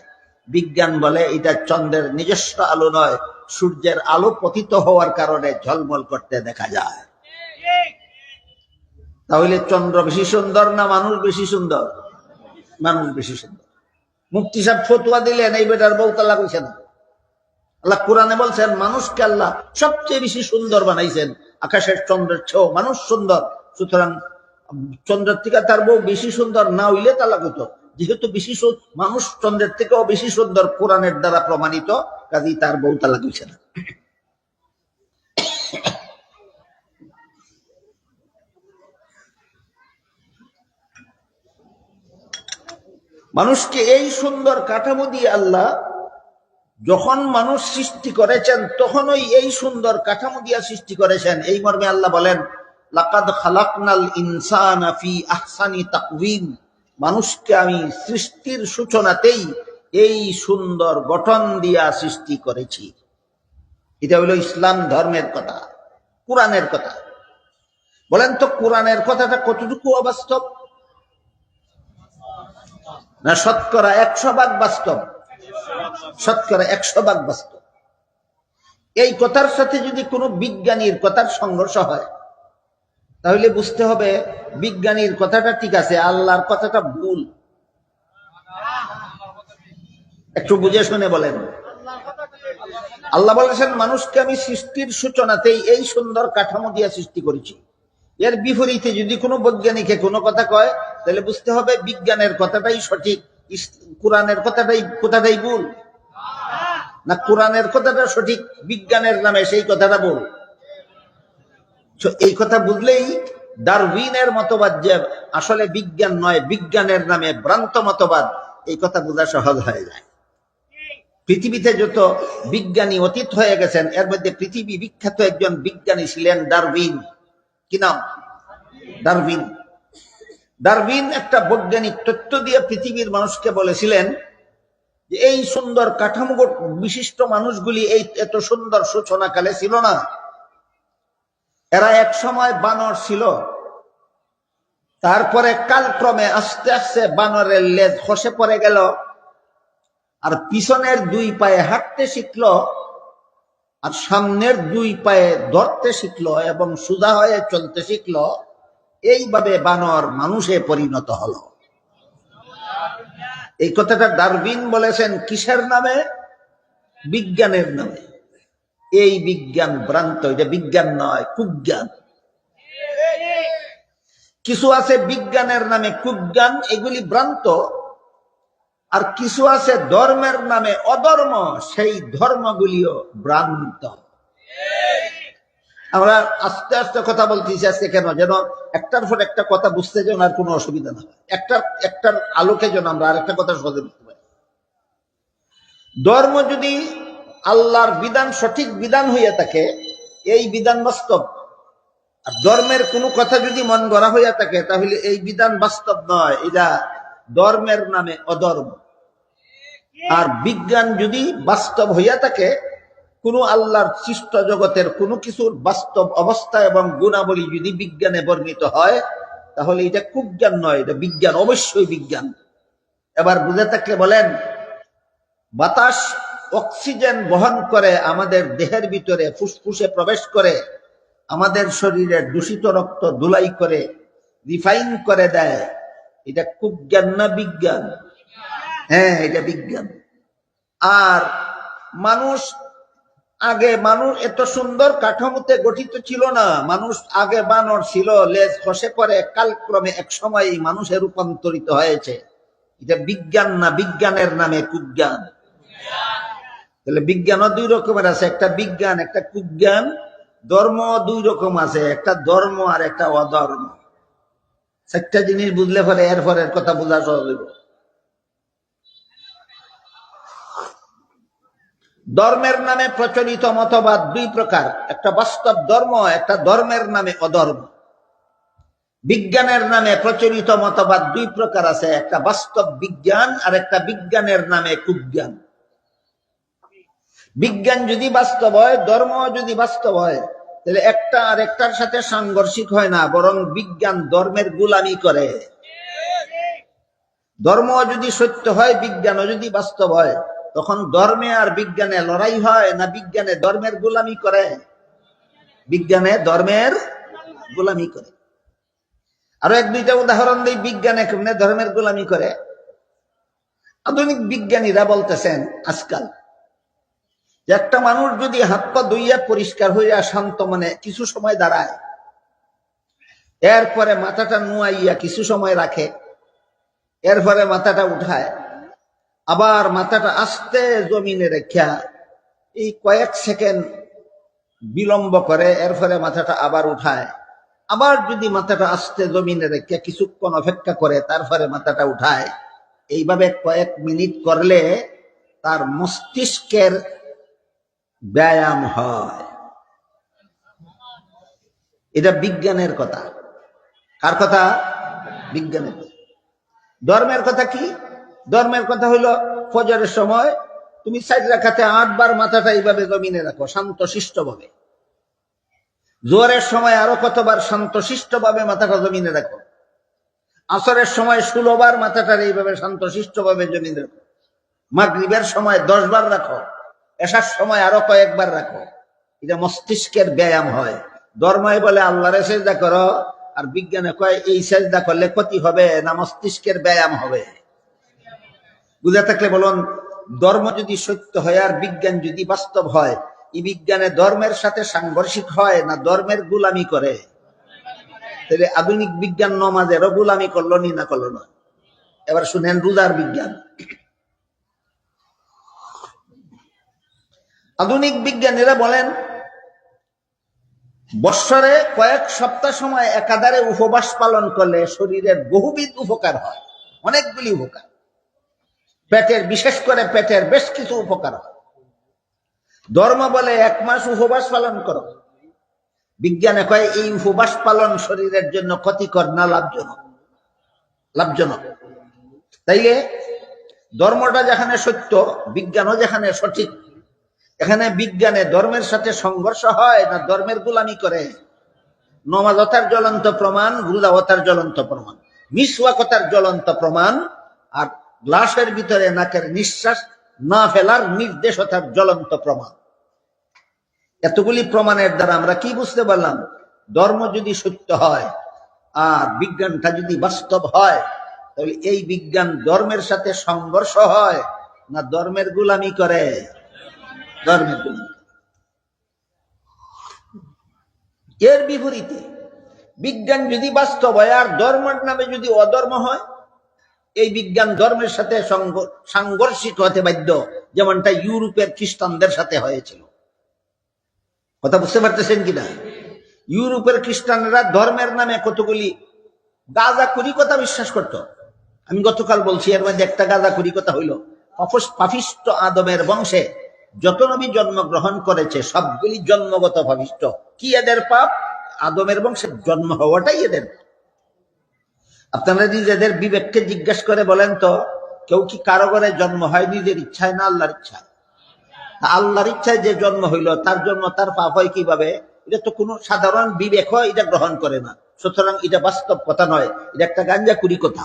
বিজ্ঞান বলে এটা চন্দ্রের নিজস্ব আলো নয়, সূর্যের আলো পতিত হওয়ার কারণে ঝলমল করতে দেখা যায়। তাহলে চন্দ্র বেশি সুন্দর না মানুষ বেশি সুন্দর? মানুষ বেশি সুন্দর। মুফতি সাহেব ফতুয়া দিলেন এই বেটার বউ তালাক হইছে না। আল্লাহ কোরআনে বলছেন মানুষকে আল্লাহ সবচেয়ে বেশি সুন্দর বানাইছেন, আকাশের চন্দ্রের চেয়েও মানুষ সুন্দর। সুতরাং চন্দ্রের থেকে তার বউ বেশি সুন্দর না হইলে তালাক হইতো। যেহেতু বেশি মানুষ চন্দ্রের থেকেও বেশি সুন্দর, কোরআনের দ্বারা প্রমাণিত, কাজেই তার বউ তালাক হইছে না। মানুষকে এই সুন্দর কাঠামো দিয়ে আল্লাহ যখন মানুষ সৃষ্টি করেছেন, তখনই এই সুন্দর কাঠামো দিয়া সৃষ্টি করেছেন। এই মর্মে আল্লাহ বলেন, লাকাদ খালাকনাল ইনসানা ফি আহসানি তাকওয়িম, মানুষকে আমি সৃষ্টির সূচনাতেই এই সুন্দর গঠন দিয়া সৃষ্টি করেছি। এটা হলো ইসলাম ধর্মের কথা, কোরআনের কথা। বলেন তো, কোরআনের কথাটা কতটুকু অবাস্তব? না শতকরা 100% বাস্তব? শতকরা 100% বাস্তব। এই কথার সাথে যদি কোনো বিজ্ঞানীর কথার সংঘর্ষ হয়, তাহলে বুঝতে হবে বিজ্ঞানীর কথাটা ঠিক আছে, আল্লাহর কথাটা ভুল। একটু বুঝে শুনে বলেন। আল্লাহ বলেছেন মানুষকে আমি সৃষ্টির সূচনাতেই এই সুন্দর কাঠামো দিয়ে সৃষ্টি করেছি। এর বিপরীতে যদি কোনো বৈজ্ঞানিকে কোনো কথা কয়, তাহলে বুঝতে হবে বিজ্ঞানের কথাটাই সঠিক, কোরআনের কথাটাই ভুল। না কোরআনের কথাটা সঠিক, বিজ্ঞানের নামে সেই কথাটা ভুল। এই কথা বুঝলেই ডারউইনের মতবাদ যে আসলে বিজ্ঞান নয়, বিজ্ঞানের নামে ভ্রান্ত মতবাদ, এই কথা বোঝা সহজ হয়ে যায়। পৃথিবীতে যত বিজ্ঞানী অতীত হয়ে গেছেন, এর মধ্যে পৃথিবী বিখ্যাত একজন বিজ্ঞানী ছিলেন ডারউইন। কি নাম? ডারউইন। ডারউইন একটা বৈজ্ঞানিক তথ্য দিয়ে পৃথিবীর মানুষকে বলেছিলেন যে এই সুন্দর কাঠামো বিশিষ্ট মানুষগুলি এই এত সুন্দর সূচনাকালে ছিল না। এরা এক সময় বানর ছিল, তারপরে কালক্রমে আস্তে আস্তে বানরের লেজ খসে পড়ে গেল, আর পিছনের দুই পায়ে হাঁটতে শিখলো। আর সামনের দুই পায়ে ধরতে শিখলো এবং সোজা হয়ে চলতে শিখলো, এইভাবে বানর মানুষে পরিণত হলো। এই কথাটা ডারউইন বলেছেন কিসের নামে? বিজ্ঞানের নামে। এই বিজ্ঞান ভ্রান্ত, এটা বিজ্ঞান নয়, কুজ্ঞান। কিছু আছে বিজ্ঞানের নামে কুজ্ঞান, এগুলি ভ্রান্ত। আর কিছু আছে ধর্মের নামে অধর্ম, সেই ধর্মগুলিও ভ্রান্ত। আমরা আস্তে আস্তে কথা বলতেছি আজকে, কেন? যেন একটার পর একটা কথা বুঝতে যেন আর কোনো অসুবিধা না হয়, একটার আলোকে যেন আমরা আরেকটা কথা সহজে বুঝতে পারি। ধর্ম যদি আল্লাহর বিধান সঠিক বিধান হইয়া থাকে, এই বিধান বাস্তব। আর ধর্মের কোনো কথা যদি মন গড়া হইয়া থাকে, তাহলে এই বিধান বাস্তব নয়, এটা ধর্মের নামে অধর্ম। আর বিজ্ঞান যদি বাস্তব হইয়া থাকে, কোন আল্লাহর সৃষ্ট জগতের কোনো কিছুর বাস্তব অবস্থা এবং গুণাবলী যদি বিজ্ঞানে বর্ণিত হয়, তাহলে এটা কুজ্ঞান নয়, এটা বিজ্ঞান, অবশ্যই বিজ্ঞান। এবার বুঝে থাকলে বলেন, বাতাস অক্সিজেন বহন করে আমাদের দেহের ভিতরে ফুসফুসে প্রবেশ করে, আমাদের শরীরের দূষিত রক্ত ধুলাই করে রিফাইন করে দেয়। এটা কুজ্ঞান না বিজ্ঞান? হ্যাঁ, এটা বিজ্ঞান। আর মানুষ এত সুন্দর কাঠামোতে গঠিত ছিল না। মানুষ আগে বানর ছিল, লেজ খসে পড়ে কালক্রমে এক সময় মানুষে রূপান্তরিত হয়েছে। এটা বিজ্ঞান না, বিজ্ঞানের নামে কুজ্ঞান। তাহলে বিজ্ঞানও দুই রকমের আছে, একটা বিজ্ঞান, একটা কুজ্ঞান। ধর্ম দুই রকম আছে, একটা ধর্ম আর একটা অধর্ম। চারটা জিনিস বুঝলে পরে এর কথা বোঝা সহজ হইব। ধর্মের নামে প্রচলিত মতবাদ দুই প্রকার, একটা বাস্তব ধর্ম, একটা ধর্মের নামে অধর্ম। বিজ্ঞানের নামে প্রচলিত মতবাদ দুই প্রকার আছে, একটা বাস্তব বিজ্ঞান আর একটা বিজ্ঞানের নামে কুজ্ঞান। বিজ্ঞান যদি বাস্তব হয়, ধর্ম যদি বাস্তব হয়, তাহলে একটা আর একটার সাথে সাংঘর্ষিক হয় না, বরং বিজ্ঞান ধর্মের গোলামি করে। ধর্ম যদি সত্য হয়, বিজ্ঞানও যদি বাস্তব হয়, তখন ধর্মে আর বিজ্ঞানে লড়াই হয় না বিজ্ঞানে ধর্মের গোলামি করে? বিজ্ঞানে ধর্মের গোলামি করে। আরো এক দুইটা উদাহরণ দিই, বিজ্ঞানে কেমনে ধর্মের গোলামি করে। আধুনিক বিজ্ঞানীরা বলতেছেন আজকাল, একটা মানুষ যদি হাত পা ধুইয়া পরিষ্কার হইয়া শান্ত মনে কিছু সময় দাঁড়ায়, এরপরে মাথাটা নুয়াইয়া কিছু সময় রাখে, এরপরে মাথাটা উঠায়, আবার মাথাটা আস্তে জমিনে রেখা এই কয়েক সেকেন্ড বিলম্ব করে, এরপরে মাথাটা আবার উঠায়, আবার যদি মাথাটা আস্তে জমিনে রেখে কিছুক্ষণ অপেক্ষা করে, তারপরে মাথাটা উঠায়, এইভাবে কয়েক মিনিট করলে তার মস্তিষ্কের ব্যায়াম হয়। এটা বিজ্ঞানের কথা। কার কথা? বিজ্ঞানের কথা। ধর্মের কথা কি? ধর্মের কথা হইলো, ফজরের সময় তুমি 4 রাকাতে 8 বার মাথাটা এইভাবে জমিনে রাখো শান্ত শিষ্ট ভাবে। জোহরের সময় আরো কতবার শান্ত শিষ্ট ভাবে মাথাটা জমিনে রাখো। আসরের সময় 16 বার মাথাটা এইভাবে শান্ত শিষ্ট ভাবে জমিনে রাখো। মাগরিবের সময় 10 বার রাখো। এশার সময় আরো কয়েকবার রাখো। এটা মস্তিষ্কের ব্যায়াম হয়। ধর্মই বলে আল্লাহরে সেজদা করো, আর বিজ্ঞানে কয় এই সেজদা করলে ক্ষতি হবে না মস্তিষ্কের ব্যায়াম হবে। বুঝে থাকলে বলুন, ধর্ম যদি সত্য হয় আর বিজ্ঞান যদি বাস্তব হয়, এই বিজ্ঞানে ধর্মের সাথে সাংঘর্ষিক হয় না ধর্মের গোলামি করে? তাহলে আধুনিক বিজ্ঞান নমাজেরও গোলামি করলো নি না করলো না? এবার শুনেন রোজার বিজ্ঞান। আধুনিক বিজ্ঞানীরা বলেন, বৎসরে কয়েক সপ্তাহ সময় একাধারে উপবাস পালন করলে শরীরের বহুবিধ উপকার হয়, অনেকগুলি উপকার। পেটের, বিশেষ করে পেটের বেশ কিছু উপকার হয়। ধর্ম বলে 1 মাস উপবাস পালন করো, বিজ্ঞানে কয় এই উপবাস পালন শরীরের জন্য ক্ষতিকর না লাভজনক? লাভজনক। তাইলে ধর্মটা যেখানে সত্য, বিজ্ঞানও যেখানে সঠিক, এখানে বিজ্ঞানে ধর্মের সাথে সংঘর্ষ হয় না ধর্মের গোলামি করে? নমাজতার জ্বলন্ত প্রমাণ, রোজাওয়াতার জ্বলন্ত প্রমাণ, মিসওয়াকতার জ্বলন্ত প্রমাণ, আর গ্লাসের ভিতরে নাকের নিঃশ্বাস না ফেলার নির্দেশতার জ্বলন্ত প্রমাণ। এতগুলি প্রমাণের দ্বারা আমরা কি বুঝতে পারলাম? ধর্ম যদি সত্য হয় আর বিজ্ঞানটা যদি বাস্তব হয়, তাহলে এই বিজ্ঞান ধর্মের সাথে সংঘর্ষ হয় না ধর্মের গোলামি করে? ধর্মের গোলামি। এর বিপরীতে বিজ্ঞান যদি বাস্তব হয় আর ধর্মের নামে যদি অধর্ম হয়, এই বিজ্ঞান ধর্মের সাথে সাংঘর্ষিক হতে বাধ্য, যেমনটা ইউরোপের খ্রিস্টানদের সাথে হয়েছিল। কথা বুঝতে পারতেছেন কিনা? ইউরোপের খ্রিস্টানরা ধর্মের নামে কতগুলি গাঁজাখুরি কথা বিশ্বাস করত। আমি গতকাল বলছি, এর মধ্যে একটা গাঁজাখুরি কথা হইল, পাপিষ্ট আদমের বংশে যত নবী জন্মগ্রহণ করেছে সবগুলি জন্মগত পাপিষ্ট। কি এদের পাপ? আদমের বংশে জন্ম হওয়াটাই এদের। আপনারা নিজেদের বিবেককে জিজ্ঞাসা করে বলেন তো, কেউ কি কারো ঘরে জন্ম হয় নিজের ইচ্ছায় না আল্লাহর ইচ্ছায়? আল্লাহর ইচ্ছায় যে জন্ম হইল তার জন্য তার পাপ হয় কিভাবে? এটা তো কোনো সাধারণ বিবেক এটা গ্রহণ করে না। সুতরাং এটা বাস্তব কথা নয়, এটা একটা গাঁজাখুরি কথা।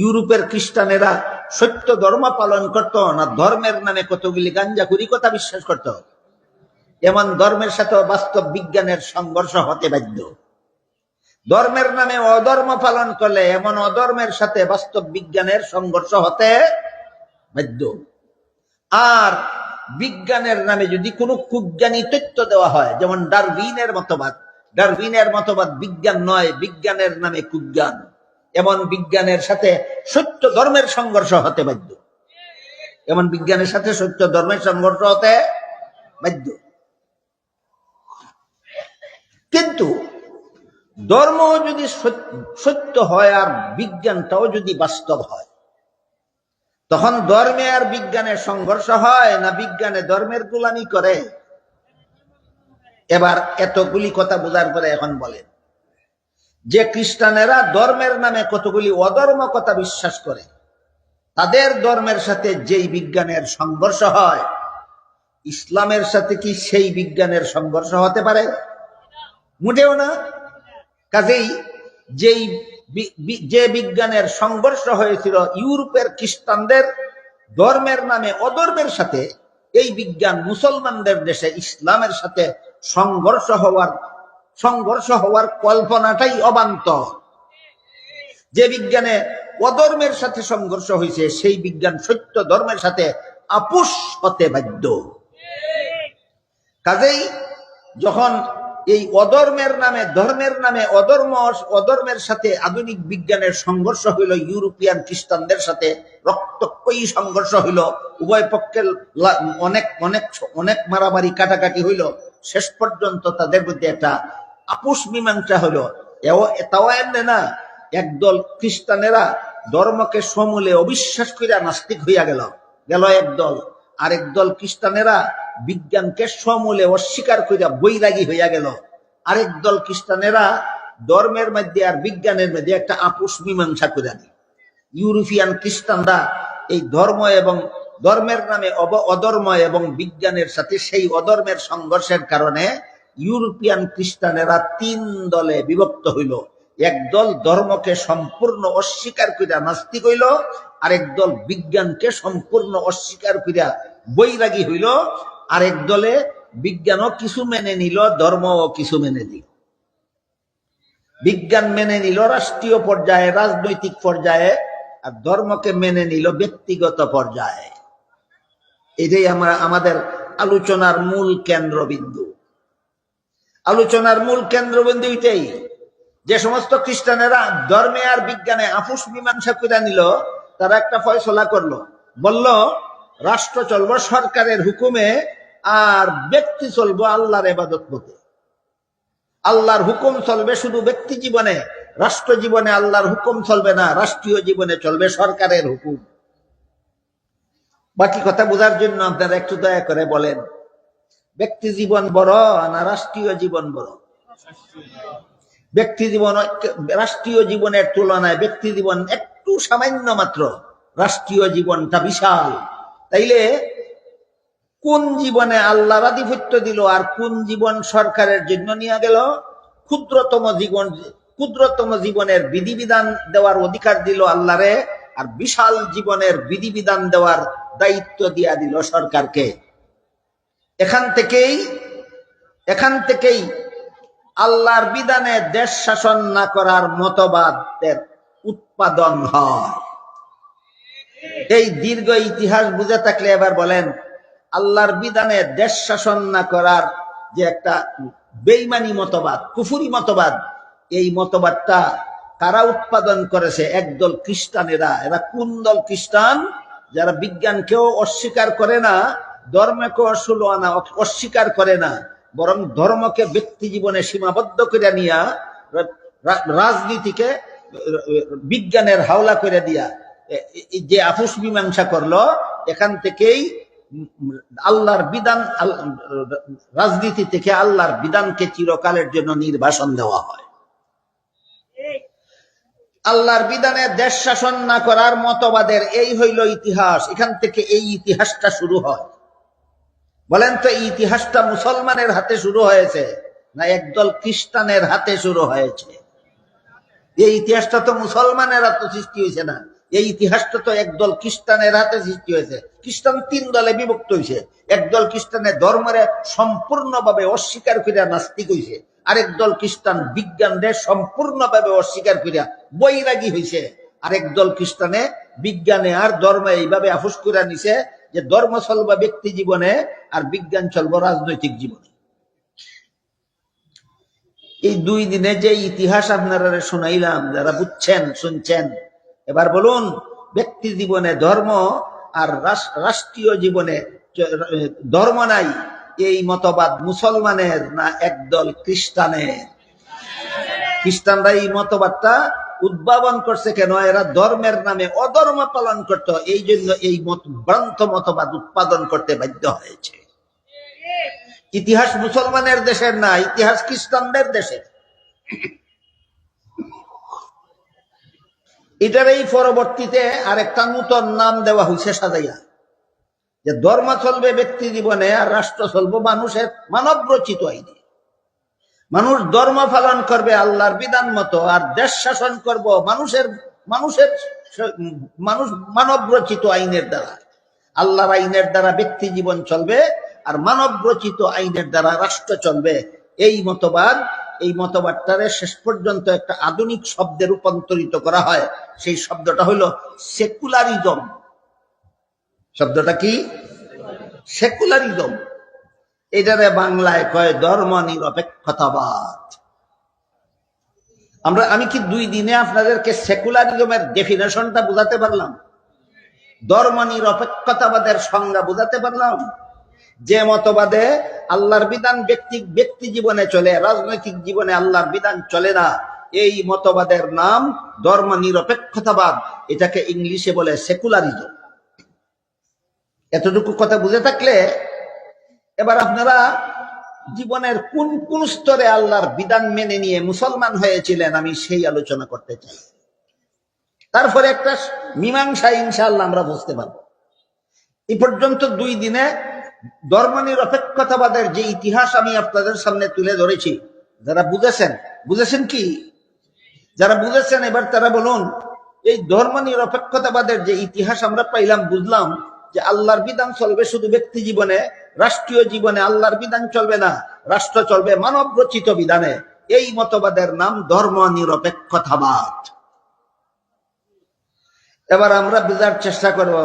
ইউরোপের খ্রিস্টানেরা সত্য ধর্ম পালন করত না ধর্মের নামে কতগুলি গাঁজাখুরি কথা বিশ্বাস করত? এমন ধর্মের সাথে বাস্তব বিজ্ঞানের সংঘর্ষ হতে বাধ্য। ধর্মের নামে অধর্ম পালন করলে এমন অধর্মের সাথে বাস্তব বিজ্ঞানের সংঘর্ষ হতে বাধ্য। আর বিজ্ঞানের নামে যদি কোনো কুজ্ঞানী তথ্য দেওয়া হয়, যেমন ডারউইনের মতবাদ বিজ্ঞান নয়, বিজ্ঞানের নামে কুজ্ঞান, এমন বিজ্ঞানের সাথে সত্য ধর্মের সংঘর্ষ হতে বাধ্য। এমন বিজ্ঞানের সাথে সত্য ধর্মের সংঘর্ষ হতে বাধ্য। কিন্তু ধর্ম যদি সত্য হয় আর বিজ্ঞানটাও যদি বাস্তব হয়, তখন ধর্মে আর বিজ্ঞানের সংঘর্ষ হয় না বিজ্ঞানে ধর্মের গোলামি করে? এবার এতগুলি কথা বোঝার পরে এখন বলেন, যে খ্রিস্টানেরা ধর্মের নামে কতগুলি অধর্ম কথা বিশ্বাস করে, তাদের ধর্মের সাথে যেই বিজ্ঞানের সংঘর্ষ হয়, ইসলামের সাথে কি সেই বিজ্ঞানের সংঘর্ষ হতে পারে? মোটেও না। কাজেই যে বিজ্ঞানের সংঘর্ষ হয়েছিল ইউরোপের খ্রিস্টানদের ধর্মের নামে অধর্মের সাথে, এই বিজ্ঞান মুসলমানদের দেশে ইসলামের সাথে সংঘর্ষ হওয়ার কল্পনাটাই অবান্তর। যে বিজ্ঞানে অধর্মের সাথে সংঘর্ষ হয়েছে সেই বিজ্ঞান সত্য ধর্মের সাথে আপোষ হতে বাধ্য। কাজেই যখন এই অধর্মের নামে ধর্মের নামে অধর্মের সাথে আধুনিক বিজ্ঞানের সংঘর্ষ হইল, ইউরোপিয়ান খ্রিস্টানদের সাথে রক্তক্ষয়ী সংঘর্ষ হইল, উভয় পক্ষের অনেক অনেক অনেক মারামারি কাটাকাটি হইল, শেষ পর্যন্ত তাদের মধ্যে একটা আপোষ মীমাংসা হইল। এটাও এমনি না, একদল খ্রিস্টানেরা ধর্মকে সমূলে অবিশ্বাস করিয়া নাস্তিক হইয়া গেল একদল, আরেক দল খ্রিস্টানেরা বিজ্ঞানকে সমূলে অস্বীকার করিয়া বৈরাগী হইয়া গেল। আরেক দল খ্রিস্টানেরা ধর্মের মধ্যে আর বিজ্ঞানের মধ্যে একটা আপোষ মীমাংসা করে দিল। ইউরোপিয়ান খ্রিস্টানরা এই ধর্ম এবং ধর্মের নামে অধর্ম এবং বিজ্ঞানের সাথে সেই অধর্মের সংঘর্ষের কারণে ইউরোপিয়ান খ্রিস্টানেরা 3 দলে বিভক্ত হইল। একদল ধর্মকে সম্পূর্ণ অস্বীকার করিয়া নাস্তিক হইল, আরেক দল বিজ্ঞানকে সম্পূর্ণ অস্বীকার করিয়া বৈরাগী হইল, আরেক দলে বিজ্ঞানও কিছু মেনে নিল, ধর্মও কিছু মেনে নিল। বিজ্ঞান মেনে নিল রাষ্ট্রীয় পর্যায়ে, রাজনৈতিক পর্যায়ে, আর ধর্মকে মেনে নিল ব্যক্তিগত পর্যায়ে। এটাই আমাদের আলোচনার মূল কেন্দ্রবিন্দু। আলোচনার মূল কেন্দ্রবিন্দু এটাই, যে সমস্ত খ্রিস্টানেরা ধর্মে আর বিজ্ঞানে আপোষ মীমাংসা করে নিল, তারা একটা ফয়সলা করলো, বলল রাষ্ট্র চলবো সরকারের হুকুমে আর ব্যক্তি চলবো আল্লাহর ইবাদত মতে। আল্লাহর হুকুম চলবে শুধু ব্যক্তি জীবনে, রাষ্ট্র জীবনে আল্লাহর হুকুম চলবে না, রাষ্ট্রীয় জীবনে চলবে সরকারের হুকুম। বাকি কথা বোঝার জন্য আপনারা একটু দয়া করে বলেন, ব্যক্তি জীবন বড় না রাষ্ট্রীয় জীবন বড়? ব্যক্তি জীবন রাষ্ট্রীয় জীবনের তুলনায় ব্যক্তি জীবন একটু সামান্য মাত্র, রাষ্ট্রীয় জীবনটা বিশাল। তাইলে কোন জীবনে আল্লাহর আধিপত্য দিল আর কোন জীবন সরকারের জন্য নিয়ে গেল? ক্ষুদ্রতম জীবনের বিধিবিধান দেওয়ার অধিকার দিল আল্লাহরে, আর বিশাল জীবনের বিধিবিধান দেওয়ার দায়িত্ব দিয়া দিল সরকারকে। এখান থেকেই আল্লাহর বিধানে দেশ শাসন না করার মতবাদের উৎপাদন হয়। এই দীর্ঘ ইতিহাস বুঝে থাকলে এবার বলেন, আল্লাহর বিধানে দেশ শাসন না করার যে একটা বেঈমানি মতবাদ, কুফুরি মতবাদ, এই মতবাদটা কারা উৎপাদন করেছে? একদল খ্রিস্টানেরা। এরা কোন দল? খ্রিস্টান, যারা বিজ্ঞানকেও অস্বীকার করে না, ধর্মকেও অস্বীকার করে না, বরং ধর্মকে ব্যক্তি জীবনে সীমাবদ্ধ করে নিয়া রাজনীতিকে বিজ্ঞানের হাওলা করে দিয়া যে আপোষ মীমাংসা করলো, এখান থেকেই আল্লাহর বিধান, রাজনীতি থেকে আল্লাহর বিধানকে চিরকালের জন্য নির্বাসন দেওয়া হয়। আল্লাহর বিধানে দেশ শাসন না করার মতবাদের এই হইল ইতিহাস। এখান থেকে এই ইতিহাসটা শুরু হয়। বলেন তো, এই ইতিহাসটা মুসলমানের হাতে শুরু হয়েছে না একদল খ্রিস্টানের হাতে শুরু হয়েছে? এই ইতিহাসটা তো মুসলমানের হাতে সৃষ্টি হয়েছে না, এই ইতিহাসটা তো একদল খ্রিস্টানের হাতে সৃষ্টি হয়েছে। খ্রিস্টান তিন দলে বিভক্ত হয়েছে। একদল খ্রিস্টানের ধর্মের সম্পূর্ণভাবে অস্বীকার করিয়া নাস্তিক হয়েছে, আরেক দল খ্রিস্টান বিজ্ঞানরে সম্পূর্ণভাবে অস্বীকার করিয়া বৈরাগী হয়েছে, আরেক দল খ্রিস্টানে বিজ্ঞানে আর ধর্মে এইভাবে আপোষ করে নিছে যে ধর্ম চলবে ব্যক্তি জীবনে আর বিজ্ঞান চলবে রাজনৈতিক জীবনে। এই 2 দিনে যে ইতিহাস আপনারা শুনাইলাম, যারা বুঝছেন, শুনছেন, এবার বলুন, ব্যক্তি জীবনে ধর্ম আর রাষ্ট্রীয় জীবনে ধর্ম নাই, এই মতবাদ মুসলমানের না একদল খ্রিস্টানের? খ্রিস্টানরা এই মতবাদটা উদ্ভাবন করছে কেন? এরা ধর্মের নামে অধর্ম পালন করত, এই জন্য এই ভ্রান্ত মতবাদ উৎপাদন করতে বাধ্য হয়েছে। ইতিহাস মুসলমানের দেশের না, ইতিহাস খ্রিস্টানদের দেশের। এটার এই পরবর্তীতে আরেকটা নূতন নাম দেওয়া হয়েছে সাজাইয়া, যে ধর্ম চলবে ব্যক্তি জীবনে আর রাষ্ট্র চলবে মানুষের মানব রচিত আইনে। মানুষ ধর্ম পালন করবে আল্লাহর বিধান মতো, আর দেশ শাসন করব মানুষ মানব রচিত আইনের দ্বারা। আল্লাহর আইনের দ্বারা ব্যক্তি জীবন চলবে আর মানব রচিত আইনের দ্বারা রাষ্ট্র চলবে। এই মতবাদটারে শেষ পর্যন্ত একটা আধুনিক শব্দে রূপান্তরিত করা হয়। সেই শব্দটা হইল সেকুলারিজম। শব্দটা কি? সেকুলারিজম। এটারে বাংলায় কয় ধর্ম নিরপেক্ষতাবাদ। আমি কি 2 দিনে আপনাদেরকে সেকুলারিজমের ডেফিনেশনটা বুঝাতে পারলাম? ধর্ম নিরপেক্ষতাবাদের সংজ্ঞা বুঝাতে পারলাম? যে মতবাদে আল্লাহর বিধান ব্যক্তি জীবনে চলে, রাজনৈতিক জীবনে আল্লাহর বিধান চলে না, এই মতবাদের নাম ধর্ম নিরপেক্ষতাবাদ। এটাকে ইংলিশে বলে সেকুলারিজম। এতটুকু কথা বুঝে থাকলে এবার আপনারা জীবনের কোন কোন স্তরে আল্লাহর বিধান মেনে নিয়ে মুসলমান হয়েছিলেন, আমি সেই আলোচনা করতে চাই। তারপরে একটা মীমাংসা ইনশাআল্লাহ আমরা বুঝতে পারবো। এই পর্যন্ত 2 দিনে ধর্ম নিরপেক্ষতাবাদের যে ইতিহাস আমি আপনাদের সামনে তুলে ধরেছি, যারা বুঝেছেন কি? যারা বুঝেছেন এবার তারা বলুন, এই ধর্ম নিরপেক্ষতাবাদের যে ইতিহাস আমরা পাইলাম, বুঝলাম যে আল্লাহর বিধান চলবে শুধু ব্যক্তি জীবনে, রাষ্ট্রীয় জীবনে আল্লাহর বিধান চলবে না, রাষ্ট্র চলবে মানব রচিত বিধানে। এই মতবাদের নাম ধর্ম নিরপেক্ষতাবাদ। এবার আমরা বোঝার চেষ্টা করব,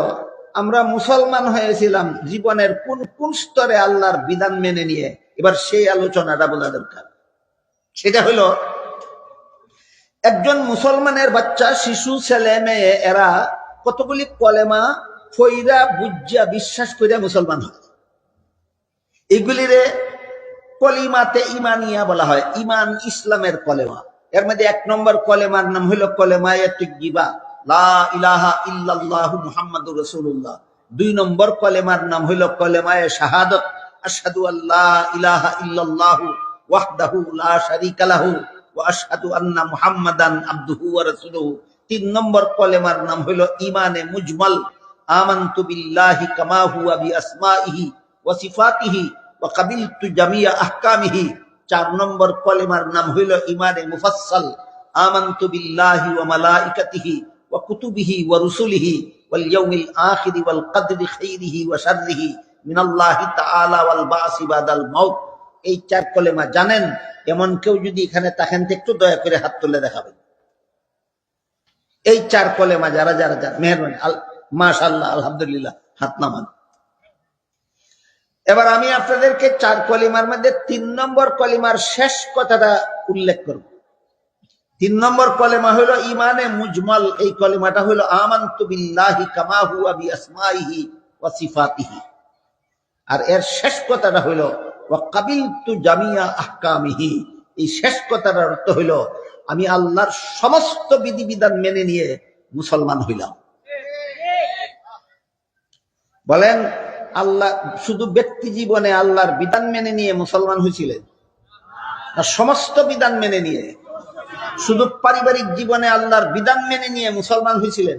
আমরা মুসলমান হয়েছিলাম জীবনের কোন কোন স্তরে আল্লাহর বিধান মেনে নিয়ে। এবার সেই আলোচনাটা বোঝা দরকার। সেটা হলো, একজন মুসলমানের বাচ্চা, শিশু, ছেলে মেয়ে, এরা কতগুলি কলেমা ফইরা বুঝা বিশ্বাস করে মুসলমান হয়। এগুলিরে কলিমাতে ইমানিয়া বলা হয়। ইমান ইসলামের কলেমা। এর মধ্যে 1 নম্বর কলেমার নাম হইল কলেমায়ে তাইয়্যিবা, লা ইলাহা ইল্লাল্লাহু মুহাম্মাদুর রাসূলুল্লাহ। 2 নম্বর কলেমার নাম হইল কলেমায়ে শাহাদাত, আশহাদু আল্লা ইলাহা ইল্লাল্লাহু ওয়াহদাহু লা শারীকা লাহু ওয়া আশহাদু আন্না মুহাম্মাদান আবদুহু ওয়া রাসূলুহু। 3 নম্বর কলেমার নাম হইল ঈমানে মুজমাল, আমানতু বিল্লাহি কামা হুয়া বিআসমাইহি ওয়া সিফাতিহি ওয়া কাবিলতু জামিয়া আহকামিহি। 4 নম্বর কলেমার নাম হইল ঈমানে মুফাসসাল, আমানতু বিল্লাহি ওয়া মালাইকাতিহি ওয়া কুতুবিহি ওয়া রুসুলিহি ওয়াল ইয়াউমিল আখিরি ওয়াল কদরি খাইরিহি ওয়া শাররিহি মিনাল্লাহি তাআলা ওয়াল বাসি বাদাল মাউত। এই 4 কলেমা জানেন এমন কেউ যদি এখানে থাকেন তো একটু দয়া করে হাত তুলে দেখাবেন। এই 4 কলেমা যারা যারা মেহেরবানি, মাশাআল্লাহ, আলহামদুলিল্লাহ, হাত নামান। এবার আমি আপনাদেরকে 4 কলিমার মধ্যে 3 নম্বর কলিমার শেষ কথাটা উল্লেখ করব। 3 নম্বর কলেমা হলো ইমানে মুজমাল। এই কলিমাটা হলো আমানতু বিল্লাহি কামা হুয়া বিআসমাইহি ওয়া সিফাতিহি। আর এর শেষ কথাটা হলো ওয়া কাবিলতু জামিয়া আহকামিহি। এই শেষ কথাটার অর্থ হলো আমি আল্লাহর সমস্ত বিধিবিধান মেনে নিয়ে মুসলমান হইলাম। বলেন, আল্লাহ শুধু ব্যক্তি জীবনে আল্লাহর বিধান মেনে নিয়ে মুসলমান হয়েছিলেন না সমস্ত বিধান মেনে নিয়ে? শুধু পারিবারিক জীবনে আল্লাহর বিধান মেনে নিয়ে মুসলমান হয়েছিলেন?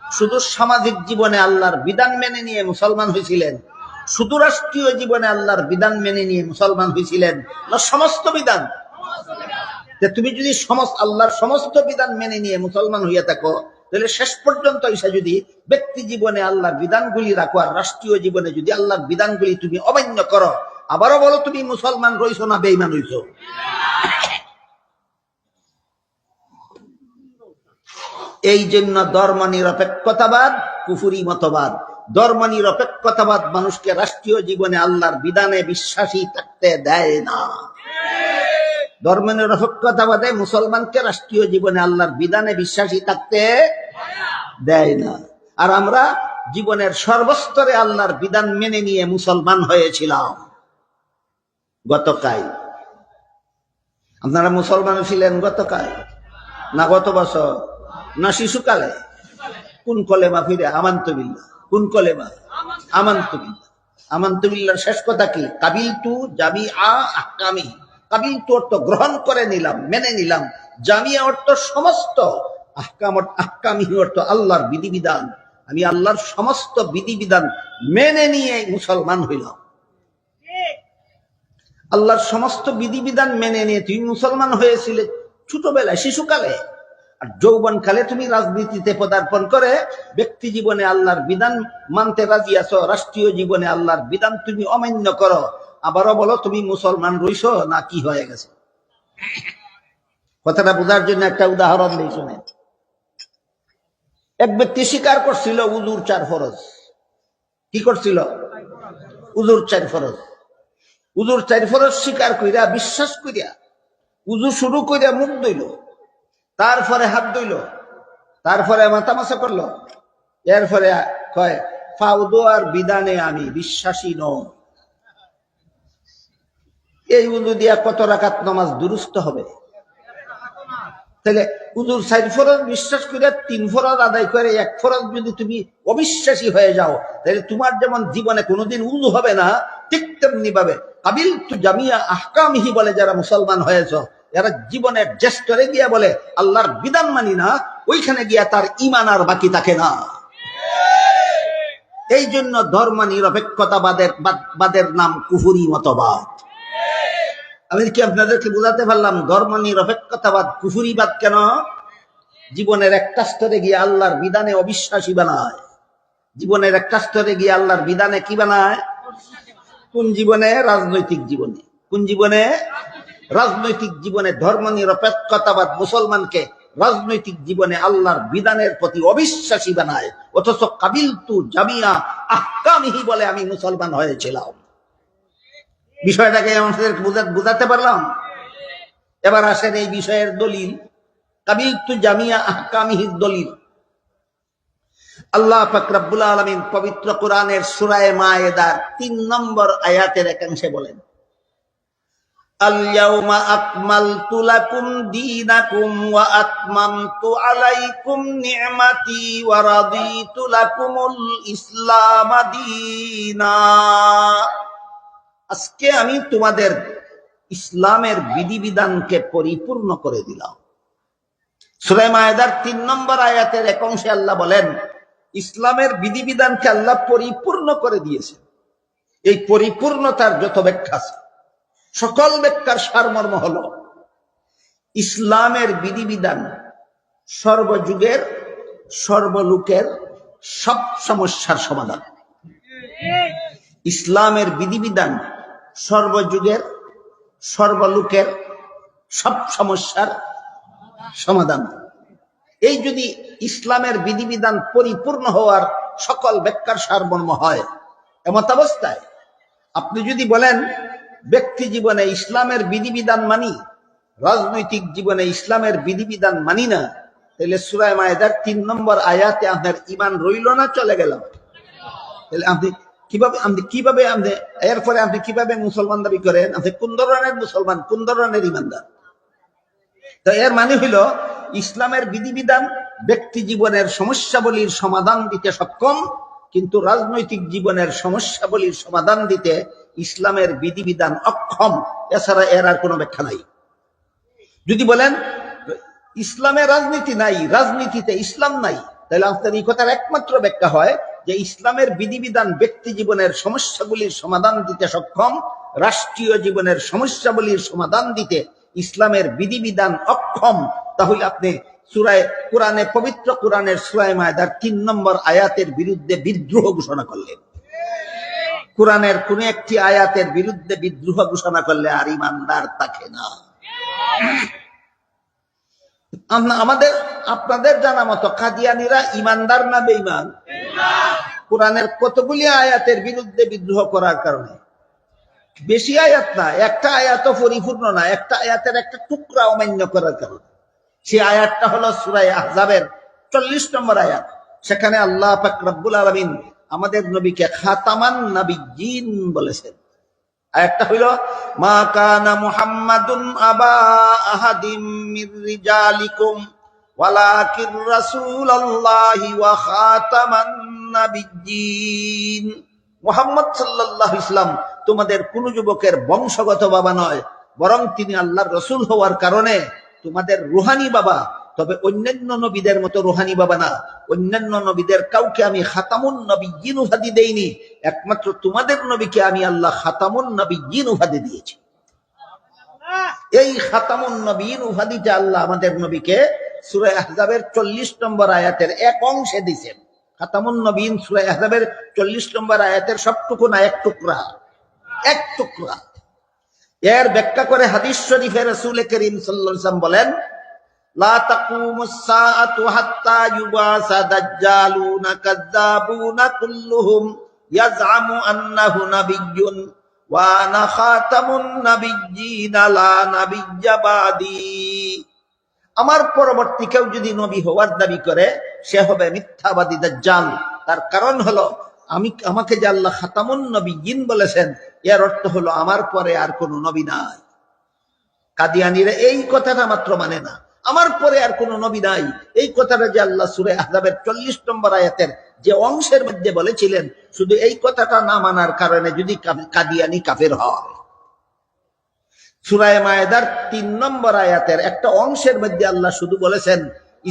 শুধু সামাজিক জীবনে আল্লাহর বিধান মেনে নিয়ে মুসলমান হয়েছিলেন? শুধু রাষ্ট্রীয় জীবনে আল্লাহর বিধান মেনে নিয়ে মুসলমান হয়েছিলেন না সমস্ত বিধান? তুমি যদি আল্লাহর সমস্ত বিধান মেনে নিয়ে মুসলমান হইয়া থাকো, তাহলে শেষ পর্যন্ত এসে যদি ব্যক্তি জীবনে আল্লাহর বিধানগুলি রাখো আর রাষ্ট্রীয় জীবনে যদি আল্লাহর বিধানগুলি তুমি অমান্য করো, আবারও বলো তুমি মুসলমান রইছো না বেঈমান হইছো? এই জন্য ধর্ম নিরপেক্ষতাবাদ কুফরি মতবাদ। ধর্ম নিরপেক্ষতাবাদ মানুষকে রাষ্ট্রীয় জীবনে আল্লাহর বিধানে বিশ্বাসী থাকতে দেয় না। ধর্ম নিরপেক্ষতাবাদে মুসলমানকে রাষ্ট্রীয় জীবনে আল্লাহর বিধানে বিশ্বাসী থাকতে দেয় না। আর আমরা জীবনের সর্বস্তরে আল্লাহর বিধান মেনে নিয়ে মুসলমান হয়েছিলাম। গতকাল আপনারা মুসলমান ছিলেন? গতকাল না গত বছর না শিশুকালে? কোন কলেমা ফিরে? আমানতু বিল্লাহ। কোন কলেমা? আমানতু বিল্লাহ। আমানতু বিল্লাহর শেষ কথা কি? কাবিলতু জামিআ আহকামি। কাবিলতু অর্থ গ্রহণ করে নিলাম, মেনে নিলাম। জামিয়া অর্থ সমস্ত, আহকামি অর্থ আল্লাহর বিধিবিধান। আমি আল্লাহর সমস্ত বিধিবিধান মেনে নিয়ে মুসলমান হইলাম। আল্লাহর সমস্ত বিধিবিধান মেনে নিয়ে তুমি মুসলমান হয়েছিলে ছোটবেলায়, শিশুকালে। আর যৌবন কালে তুমি রাজনীতিতে পদার্পণ করে ব্যক্তি জীবনে আল্লাহর বিধান মানতে রাজি আছো, রাষ্ট্রীয় জীবনে আল্লাহর বিধান তুমি অমান্য করো। আবারও বলো তুমি মুসলমান রইছো না কি হয়ে গেছে? কথাটা বোঝার জন্য একটা উদাহরণ দিই, শুনে। এক ব্যক্তি স্বীকার করছিল উজুর 4 ফরজ। কি করছিল? উজুর 4 ফরজ। উজুর 4 ফরজ স্বীকার কইরা, বিশ্বাস কইরা উজু শুরু কইরা মুখ ধুইল, তারপরে হাত ধুইল, তারপরে মাথা মাসা করলো, এরপরে কয় ফাউদু আর বিধানে আমি বিশ্বাসী নই। এই উজু দিয়া কত রাকাত নামাজ দুরুস্ত হবে? তাহলে উজুর 4 ফরজ বিশ্বাস করে 3 ফরজ আদায় করে 1 ফরজ যদি তুমি অবিশ্বাসী হয়ে যাও, তাহলে তোমার যেমন জীবনে কোনোদিন উজু হবে না, ঠিক তেমনি ভাবে কাবিলতু জামিয়া আহকামিহি বলে যারা মুসলমান হয়েছ, এরা জীবনের জ্যেষ্ঠরে গিয়া বলে আল্লাহর বিধান মানি না, ওইখানে গিয়া তার ঈমান আর বাকি থাকে না। এই জন্য ধর্ম নিরপেক্ষতাবাদের নাম কুফরি মতবাদ। আমি কি আপনাদেরকে বোঝাতে পারলাম ধর্ম নিরপেক্ষতাবাদ কুফরিবাদ কেন? জীবনের একটা স্তরে গিয়ে আল্লাহর বিধানে অবিশ্বাসী বানায়। জীবনের একটা স্তরে গিয়ে আল্লাহর বিধানে কি বানায়? কোন জীবনে? রাজনৈতিক জীবনে। কোন জীবনে? রাজনৈতিক জীবনে ধর্ম নিরপেক্ষতাবাদ মুসলমানকে রাজনৈতিক জীবনে আল্লাহর বিধানের প্রতি অবিশ্বাসী বানায়। অথচ কাবিলতু জামিয়া আহকামিহি বলে আমি মুসলমান হয়েছিলাম। বিষয়টাকে আমাদের বুঝাতে পারলাম? এবার আসেন এই বিষয়ের দলিল। কাবিলতু জামিয়া আহকামিহির দলিল আল্লাহ পাক রব্বুল আলামিন পবিত্র কোরআনের সূরা মায়েদার 3 নম্বর আয়াতের একাংশে বলেন, আল-ইয়াউমা আকমালতু লাকুম দীনাকুম ওয়া আতমামতু আলাইকুম নি'মাতি ওয়া রাদিতু লাকুমুল ইসলাম দীনা। আজকে আমি তোমাদের ইসলামের বিধিবিধানকে পরিপূর্ণ করে দিলাম। সূরা মায়েদার 3 নম্বর আয়াতের এক অংশে আল্লাহ বলেন ইসলামের বিধিবিধানকে আল্লাহ পরিপূর্ণ করে দিয়েছে। এই পরিপূর্ণতার যত ব্যাখ্যা আছে, সকল ব্যাখ্যার সারমর্ম হলো ইসলামের বিধিবিধান সর্বযুগের সর্বলোকের সব সমস্যার সমাধান। ইসলামের বিধিবিধান সর্বযুগের সর্বলোকের সব সমস্যার সমাধান। এই যদি ইসলামের বিধিবিধান পরিপূর্ণ হওয়ার সকল ব্যাখ্যার সারমর্ম হয়, এমত অবস্থায় আপনি যদি বলেন ব্যক্তি জীবনে ইসলামের বিধিবিধান মানি, রাজনৈতিক জীবনে ইসলামের বিধিবিধান মানি না, তাহলে সূরা মায়েদার 3 নম্বর আয়াতে আপনার ঈমান রইল না, চলে গেল। তাহলে আপনি কিভাবে এরপরে আপনি কিভাবে মুসলমান দাবি করেন? আপনি কোন ধরনের মুসলমান, কোন ধরনের ঈমানদার? তো এর মানে হইল ইসলামের বিধিবিধান ব্যক্তি জীবনের সমস্যাবলীর সমাধান দিতে সক্ষম, কিন্তু রাজনৈতিক জীবনের সমস্যাবলীর সমাধান দিতে ইসলামের বিধিবিধান অক্ষম। এছাড়া এর আর কোনো ব্যাখ্যা নাই। যদি বলেন ইসলামে রাজনীতি নাই, রাজনীতিতে ইসলাম নাই, তাহলে আপনার এই কথার একমাত্র ব্যাখ্যা হয় যে ইসলামের বিধিবিধান ব্যক্তি জীবনের সমস্যাগুলির সমাধান দিতে সক্ষম, রাষ্ট্রীয় জীবনের সমস্যাগুলির সমাধান দিতে ইসলামের বিধিবিধান অক্ষম। তাহলে আপনি কোরআনে, পবিত্র কোরআনের সূরা মায়েদার 3 নম্বর আয়াতের বিরুদ্ধে বিদ্রোহ ঘোষণা করলেন। কোরআনের কোন একটি আয়াতের বিরুদ্ধে বিদ্রোহ ঘোষণা করলে আর ঈমানদার থাকে না। আপনাদের জানা মতো কাদিয়ানীরা ঈমানদার না বেঈমান? কোরআনের কতগুলি আয়াতের বিরুদ্ধে বিদ্রোহ করার কারণে, বেশি আয়াত না, একটা আয়াত পরিপূর্ণ না, একটা আয়াতের একটা টুকরা অমান্য করার কারণে। সেই আয়াতটা হলো সূরা আহজাবের 40 নম্বর আয়াত। সেখানে আল্লাহ পাক রব্বুল আলামিন আমাদের নবীকে খাতামান নবিয়্যিন বলেছেন। আয়াতটা হইল মা কানা মুহাম্মাদুন আবা আহাদিম মির রিজালিকুম ওয়ালাকির রাসূলুল্লাহি ওয়া খাতামান নবিয়্যিন। মুহাম্মদ সাল্লাল্লাহু আলাইহি ওয়াসাল্লাম তোমাদের কোন যুবকের বংশগত বাবা নয়, বরং তিনি আল্লাহর রাসূল হওয়ার কারণে তোমাদের রুহানি বাবা। তবে অন্যান্য নবীদের মতো রুহানি বাবা না। অন্যান্য নবীদের কাউকে আমি খাতামুন নবিয়্যিন উপাধি দেইনি, একমাত্র তোমাদের নবীকে আমি আল্লাহ খাতামুন নবিয়্যিন উপাধি দিয়েছি। এই খাতামুন নবিয়্যিন উপাধিটা আল্লাহ আমাদের নবীকে সূরা আহজাবের 40 নম্বর আয়াতের এক অংশে দিয়েছেন। খাতামুন নবিয়্যিন সূরা আহজাবের 40 নম্বর আয়াতের সবটুকু না, এক টুকরা, এক টুকরা। এর ব্যাখ্যা করে হাদিস শরীফে রাসূল করিম সাল্লাল্লাহু আলাইহি ওয়াসাল্লাম বলেন লা তাকুমুস সাআতু হাত্তা ইউবাসা দাজ্জালুনা কাযাবুনা কুল্লুহুম ইয়াজআমু আন্নাহু নাবিয়্যুন ওয়া আনা খাতামুন নাবিয়্যিন লা নাবিয়্যা বাদি। আমার পরবর্তী কেউ যদি নবী হওয়ার দাবি করে, সে হবে মিথ্যাবাদী দাজ্জাল। তার কারণ হলো আমাকে যে আল্লাহ খাতামুন নবিয়্যিন বলেছেন, এর অর্থ হলো আমার পরে আর কোনো নবী নাই। কাদিয়ানীরা এই কথাটা মাত্র মানে না, আমার পরে আর কোনো নবী নাই। এই কথাটা যে আল্লাহ সূরা আহজাবের 40 নম্বর আয়াতের যে অংশের মধ্যে বলেছিলেন, শুধু এই কথাটা না মানার কারণে যদি কাদিয়ানী কাফের হয়। সূরা মায়েদার 3 নম্বর আয়াতের একটা অংশের মধ্যে আল্লাহ শুধু বলেছেন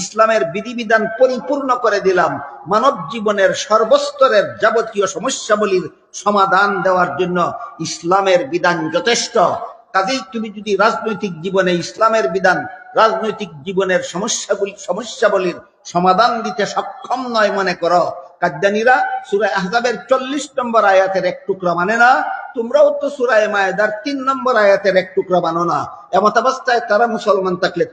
ইসলামের বিধিবিধান পরিপূর্ণ করে দিলাম, মানব জীবনের সর্বস্তরের যাবতীয় সমস্যাবলীর সমাধান দেওয়ার জন্য ইসলামের বিধান যথেষ্ট। কাজেই তুমি যদি রাজনৈতিক জীবনে ইসলামের বিধান রাজনৈতিক জীবনের সমস্যাবলীর সমাধান দিতে সক্ষম নয় মনে করো, কাদিয়ানীরা সূরা আহজাবের 40 নম্বর আয়াতের এক টুকরা মানে না, তোমরাও তো সূরা মায়েদার 3 নম্বর আয়াতের এক টুকরা মানো না। এমত অবস্থায় তারা মুসলমান থাকলে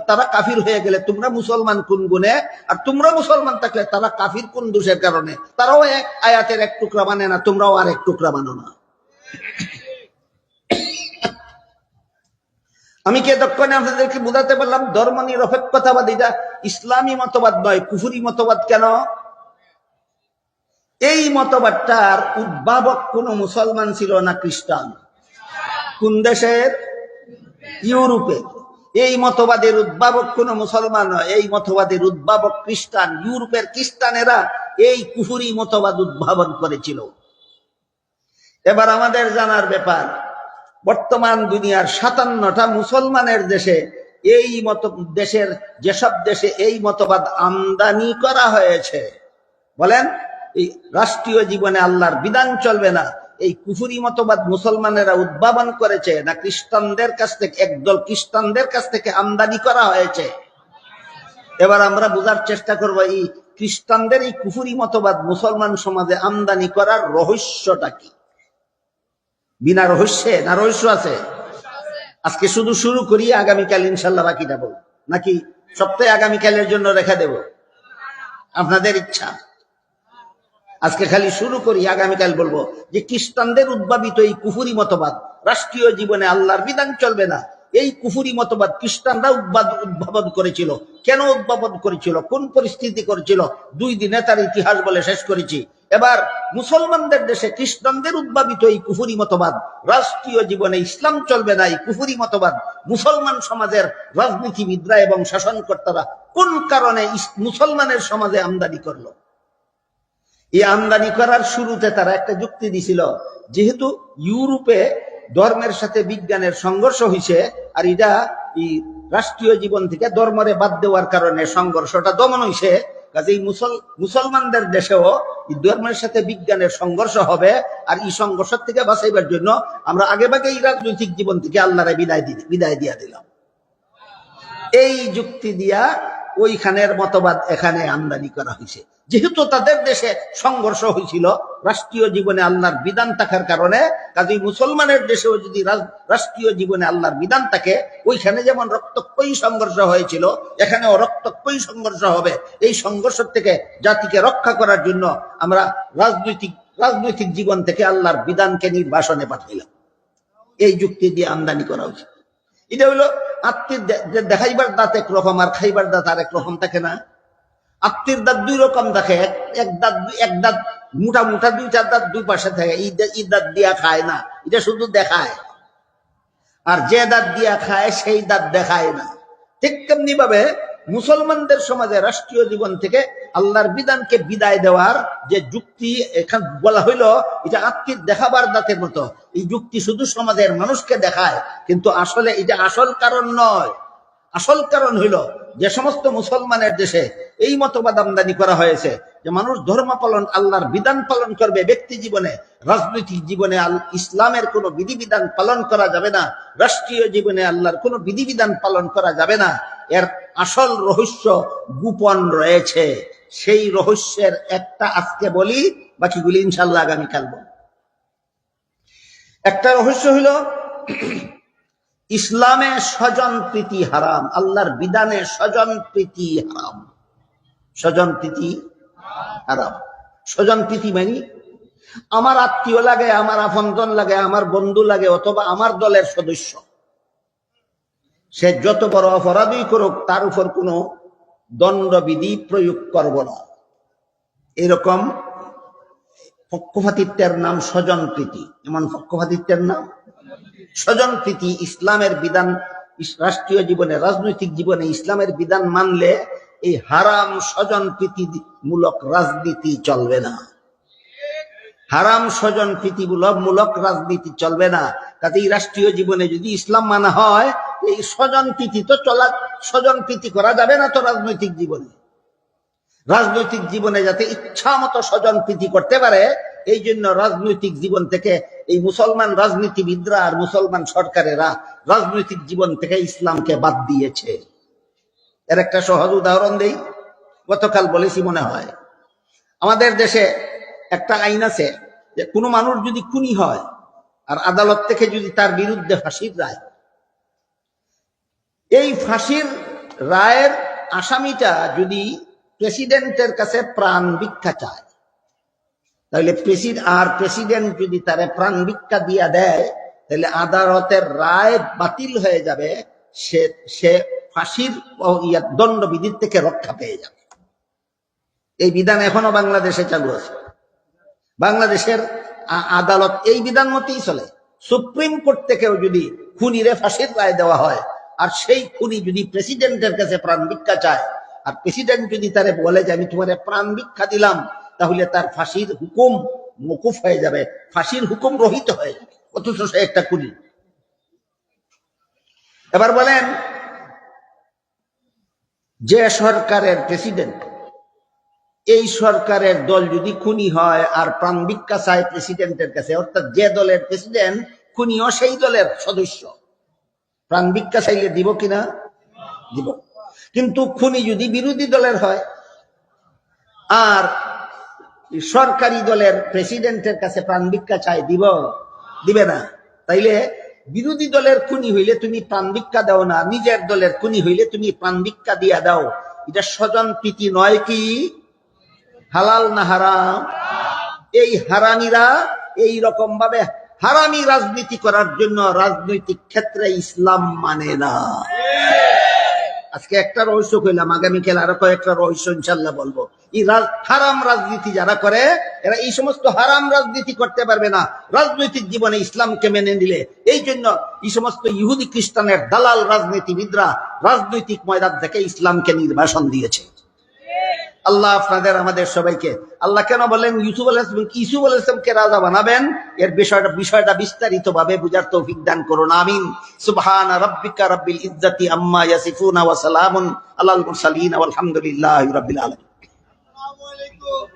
তারা কাফির হয়ে গেলে তোমরা মুসলমান কোন গুণে? আর তোমরা মুসলমান থাকলে তারা কাফির কোন দোষের কারণে? তারাও এক আয়াতের এক টুকরা মানে না, তোমরাও আর এক টুকরা মানো না। আমি কি এতক্ষণে আপনাদেরকে বোঝাতে পারলাম ধর্ম নিরপেক্ষতাবাদীটা ইসলামী মতবাদ নয়, কুফরি মতবাদ কেন? এই মতবাদটার উদ্ভাবক কোন মুসলমান ছিল না খ্রিস্টান। কোন দেশের? ইউরোপে। এই মতবাদের উদ্ভাবক কোন মুসলমান নয়, এই মতবাদের উদ্ভাবক খ্রিস্টান। ইউরোপের খ্রিস্টানেরা এই কুফরি মতবাদ উদ্ভাবন করেছিল। এবার আমাদের জানার ব্যাপার, বর্তমান দুনিয়ার 57টা মুসলমানের দেশে দেশের যেসব দেশে এই মতবাদ আমদানি করা হয়েছে, বলেন এই রাষ্ট্রীয় জীবনে আল্লাহর বিধান চলবে না, এই কুফরি মতবাদ মুসলমানেরা উদ্ভাবন করেছে না খ্রিস্টানদের কাছ থেকে, একদল খ্রিস্টানদের কাছ থেকে আমদানি করা হয়েছে? এবার আমরা বোঝার চেষ্টা করবো এই খ্রিস্টানদের এই কুফুরি মতবাদ মুসলমান সমাজে আমদানি করার রহস্যটা কি? বিনা রহস্যে না রহস্য আছে? আজকে শুধু শুরু করি, আগামীকাল ইনশাল্লাহ বাকিটা বলবো, নাকি সপ্তাহে আগামীকালের জন্য রেখে দেব? আপনাদের ইচ্ছা। আজকে খালি শুরু করি, আগামীকাল বলবো যে খ্রিস্টানদের উদ্ভাবিত এই কুফুরি মতবাদ রাষ্ট্রীয় জীবনে আল্লাহর বিধান চলবে না, এই কুফুরি মতবাদ খ্রিস্টানরা উদ্ভাবন করেছিল। কেন উদ্ভাবন করেছিল, কোন পরিস্থিতি করেছিল, 2 দিনে তার ইতিহাস বলে শেষ করেছি। এবার মুসলমানদের দেশে খ্রিস্টানদের উদ্ভাবিত এই কুফুরি মতবাদ রাষ্ট্রীয় জীবনে ইসলাম চলবে না, এই কুফুরি মতবাদ মুসলমান সমাজের রাজনীতিবিদরা এবং শাসনকর্তারা কোন কারণে মুসলমানের সমাজে আমদানি করলো। এই আমদানি করার শুরুতে তারা একটা যুক্তি দিছিল, যেহেতু ইউরোপে ধর্মের সাথে বিজ্ঞানের সংঘর্ষ হয়েছে, আর এটা এই রাষ্ট্রীয় জীবন থেকে ধর্মরে বাদ দেওয়ার কারণে সংঘর্ষটা দমন হয়েছে, কাজে মুসলমানদের দেশেও ধর্মের সাথে বিজ্ঞানের সংঘর্ষ হবে, আর এই সংঘর্ষ থেকে বাঁচাইবার জন্য আমরা আগে ভাগে এই রাজনৈতিক জীবন থেকে আল্লাহরে বিদায় দিয়া দিলাম। এই যুক্তি দিয়া ওইখানের মতবাদ এখানে আমদানি করা হয়েছে। যেহেতু তাদের দেশে সংঘর্ষ হয়েছিল রাষ্ট্রীয় জীবনে আল্লাহর বিধান থাকার কারণে, কাজেই মুসলমানের দেশেও যদি রাষ্ট্রীয় জীবনে আল্লাহর বিধান থাকে, ওইখানে যেমন রক্তক্ষয়ী সংঘর্ষ হয়েছিল এখানেও রক্তক্ষয়ী সংঘর্ষ হবে। এই সংঘর্ষ থেকে জাতিকে রক্ষা করার জন্য আমরা রাজনৈতিক জীবন থেকে আল্লাহর বিধানকে নির্বাসনে পাঠাইলাম। এই যুক্তি দিয়ে আমদানি করা উচিত। এটা হইলো আত্মীর দেখাইবার দাঁত একরকম আর খাইবার দাঁত আর একরকম থাকে না। আত্মীর দাঁত 2 রকম থাকে, এক দাঁত মোটা 2টা দাঁত 2 পাশে থাকে, এই দাঁত দিয়া খায় না, এটা শুধু দেখায়। আর যে দাঁত দিয়া খায় সেই দাঁত দেখায় না। ঠিক তেমনি ভাবে মুসলমানদের সমাজে রাষ্ট্রীয় জীবন থেকে আল্লাহর বিধানকে বিদায় দেওয়ার যে যুক্তি এখানে বলা হইলো, এটা আত্মীর দেখাবার দাঁতের মতো। এই যুক্তি শুধু সমাজের মানুষকে দেখায়, কিন্তু আসলে এটা আসল কারণ নয়। আসল কারণ হইল যে সমস্ত মুসলমানের দেশে এই মতবাদ আমদানি করা হয়েছে যে মানুষ ধর্ম পালন, আল্লাহর বিধান পালন করবে ব্যক্তি জীবনে, রাজনৈতিক জীবনে ইসলামের কোনো বিধিবিধান পালন করা যাবে না, রাষ্ট্রীয় জীবনে আল্লাহর কোনো বিধিবিধান পালন করা যাবে না। এর আসল রহস্য গোপন রয়েছে। সেই রহস্যের একটা আজকে বলি, বাকিগুলি ইনশাল্লাহ আগামীকাল বলব। একটা রহস্য হইল ইসলামে স্বজন প্রীতি হারাম, আল্লাহর বিধানে স্বজন প্রীতি হারাম। স্বজন প্রীতি হারাম। স্বজন প্রীতি মানে আমার আত্মীয় লাগে, আমার আপনজন লাগে, আমার বন্ধু লাগে, অথবা আমার দলের সদস্য, সে যত বড় অপরাধই করুক তার উপর কোনো দণ্ডবিধি প্রয়োগ করব না, এরকম পক্ষপাতিত্বের নাম স্বজন প্রীতি। এমন পক্ষপাতিত্বের নাম স্বজন প্রীতি। ইসলামের বিধান, রাষ্ট্রীয় জীবনে রাজনৈতিক জীবনে ইসলামের বিধান মানলে এই হারাম স্বজন প্রীতি মূলক রাজনীতি চলবে না। হারাম স্বজন প্রীতি মূলক রাজনীতি চলবে না। কাজে রাষ্ট্রীয় জীবনে যদি ইসলাম মানা হয়, এই স্বজন প্রীতি করা যাবে না। তো রাজনৈতিক জীবনে যাতে ইচ্ছা মতো স্বজন প্রীতি করতে পারে, এই জন্য রাজনৈতিক জীবন থেকে এই মুসলমান রাজনীতিবিদরা আর মুসলমান সরকারেরা রাজনৈতিক জীবন থেকে ইসলামকে বাদ দিয়েছে। এর একটা সহজ উদাহরণ দেই, গতকাল বলেছি মনে হয়। আমাদের দেশে একটা আইন আছে যে কোনো মানুষ যদি খুনি হয় আর আদালত থেকে যদি তার বিরুদ্ধে ফাঁসির রায়, এই ফাঁসির রায়ের আসামিটা যদি প্রেসিডেন্টের কাছে প্রাণ ভিক্ষা চায়, তাহলে প্রেসিডেন্ট যদি তারে প্রাণ ভিক্ষা দিয়া দেয়, তাহলে আদালতের রায় বাতিল হয়ে যাবে, সে ফাঁসির দণ্ডবিধির থেকে রক্ষা পেয়ে যাবে। এই বিধান এখনো বাংলাদেশে চালু আছে। বাংলাদেশের আদালত এই বিধান মতেই চলে। সুপ্রিম কোর্ট থেকেও যদি খুনিরে ফাঁসির রায় দেওয়া হয়, আর সেই খুনি যদি প্রেসিডেন্টের কাছে প্রাণ ভিক্ষা চায়, আর প্রেসিডেন্ট যদি তারে বলে যে আমি তোমার প্রাণ ভিক্ষা দিলাম, তাহলে তার ফাঁসির হুকুম মকুফ হয়ে যাবে, ফাঁসির হুকুম রহিত হয়ে যাবে, অথচ সে একটা খুনি। এবার বলেন, যে সরকারের প্রেসিডেন্ট, এই সরকারের দল যদি খুনি হয় আর প্রাণ ভিক্ষা চায় প্রেসিডেন্টের কাছে, অর্থাৎ যে দলের প্রেসিডেন্ট খুনিও সেই দলের সদস্য, প্রাণ ভিক্ষা চাইলে দিব কিনা? দিব। কিন্তু খুনি যদি বিরোধী দলের হয়, আর সরকারি দলের প্রেসিডেন্টের কাছে প্রাণ ভিক্ষা চাই, দিবে না। তাইলে বিরোধী দলের খুনি হইলে তুমি প্রাণ ভিক্ষা দাও না, নিজের দলের খুনি হইলে তুমি প্রাণ ভিক্ষা দিয়া দাও। এটা স্বজন প্রীতি নয় কি? হালাল না হারাম? এই হারামিরা এই রকম ভাবে হারামি রাজনীতি করার জন্য রাজনৈতিক ক্ষেত্রে ইসলাম মানে না। আজকে একটা রহস্য কইলাম, আগামীকাল আরো কয়েকটা রহস্য ইনশাল্লাহ বলবো। এই হারাম রাজনীতি যারা করে এরা এই সমস্ত হারাম রাজনীতি করতে পারবে না রাজনৈতিক জীবনে ইসলামকে মেনে নিলে। এই জন্য এই সমস্ত ইহুদি খ্রিস্টানের দালাল রাজনীতিবিদরা রাজনৈতিক ময়দান থেকে ইসলামকে নির্বাসন দিয়েছে। আল্লাহ আপনাদের আমাদের সবাইকে, আল্লাহ কেন বলেন ইউসুফ আলাইহিস সালামকে রাজা বানাবেন, এর বিষয়টা বিস্তারিত ভাবে বুঝার তৌফিক দান করুন, আমিন। সুবহানা রাব্বিকা রাব্বিল ইজ্জাতি আম্মা ইয়াসিফুনা ওয়া সালামুন আলাল মুরসালিন ওয়াল হামদুলিল্লাহি রাব্বিল আলামিন। আসসালামু আলাইকুম।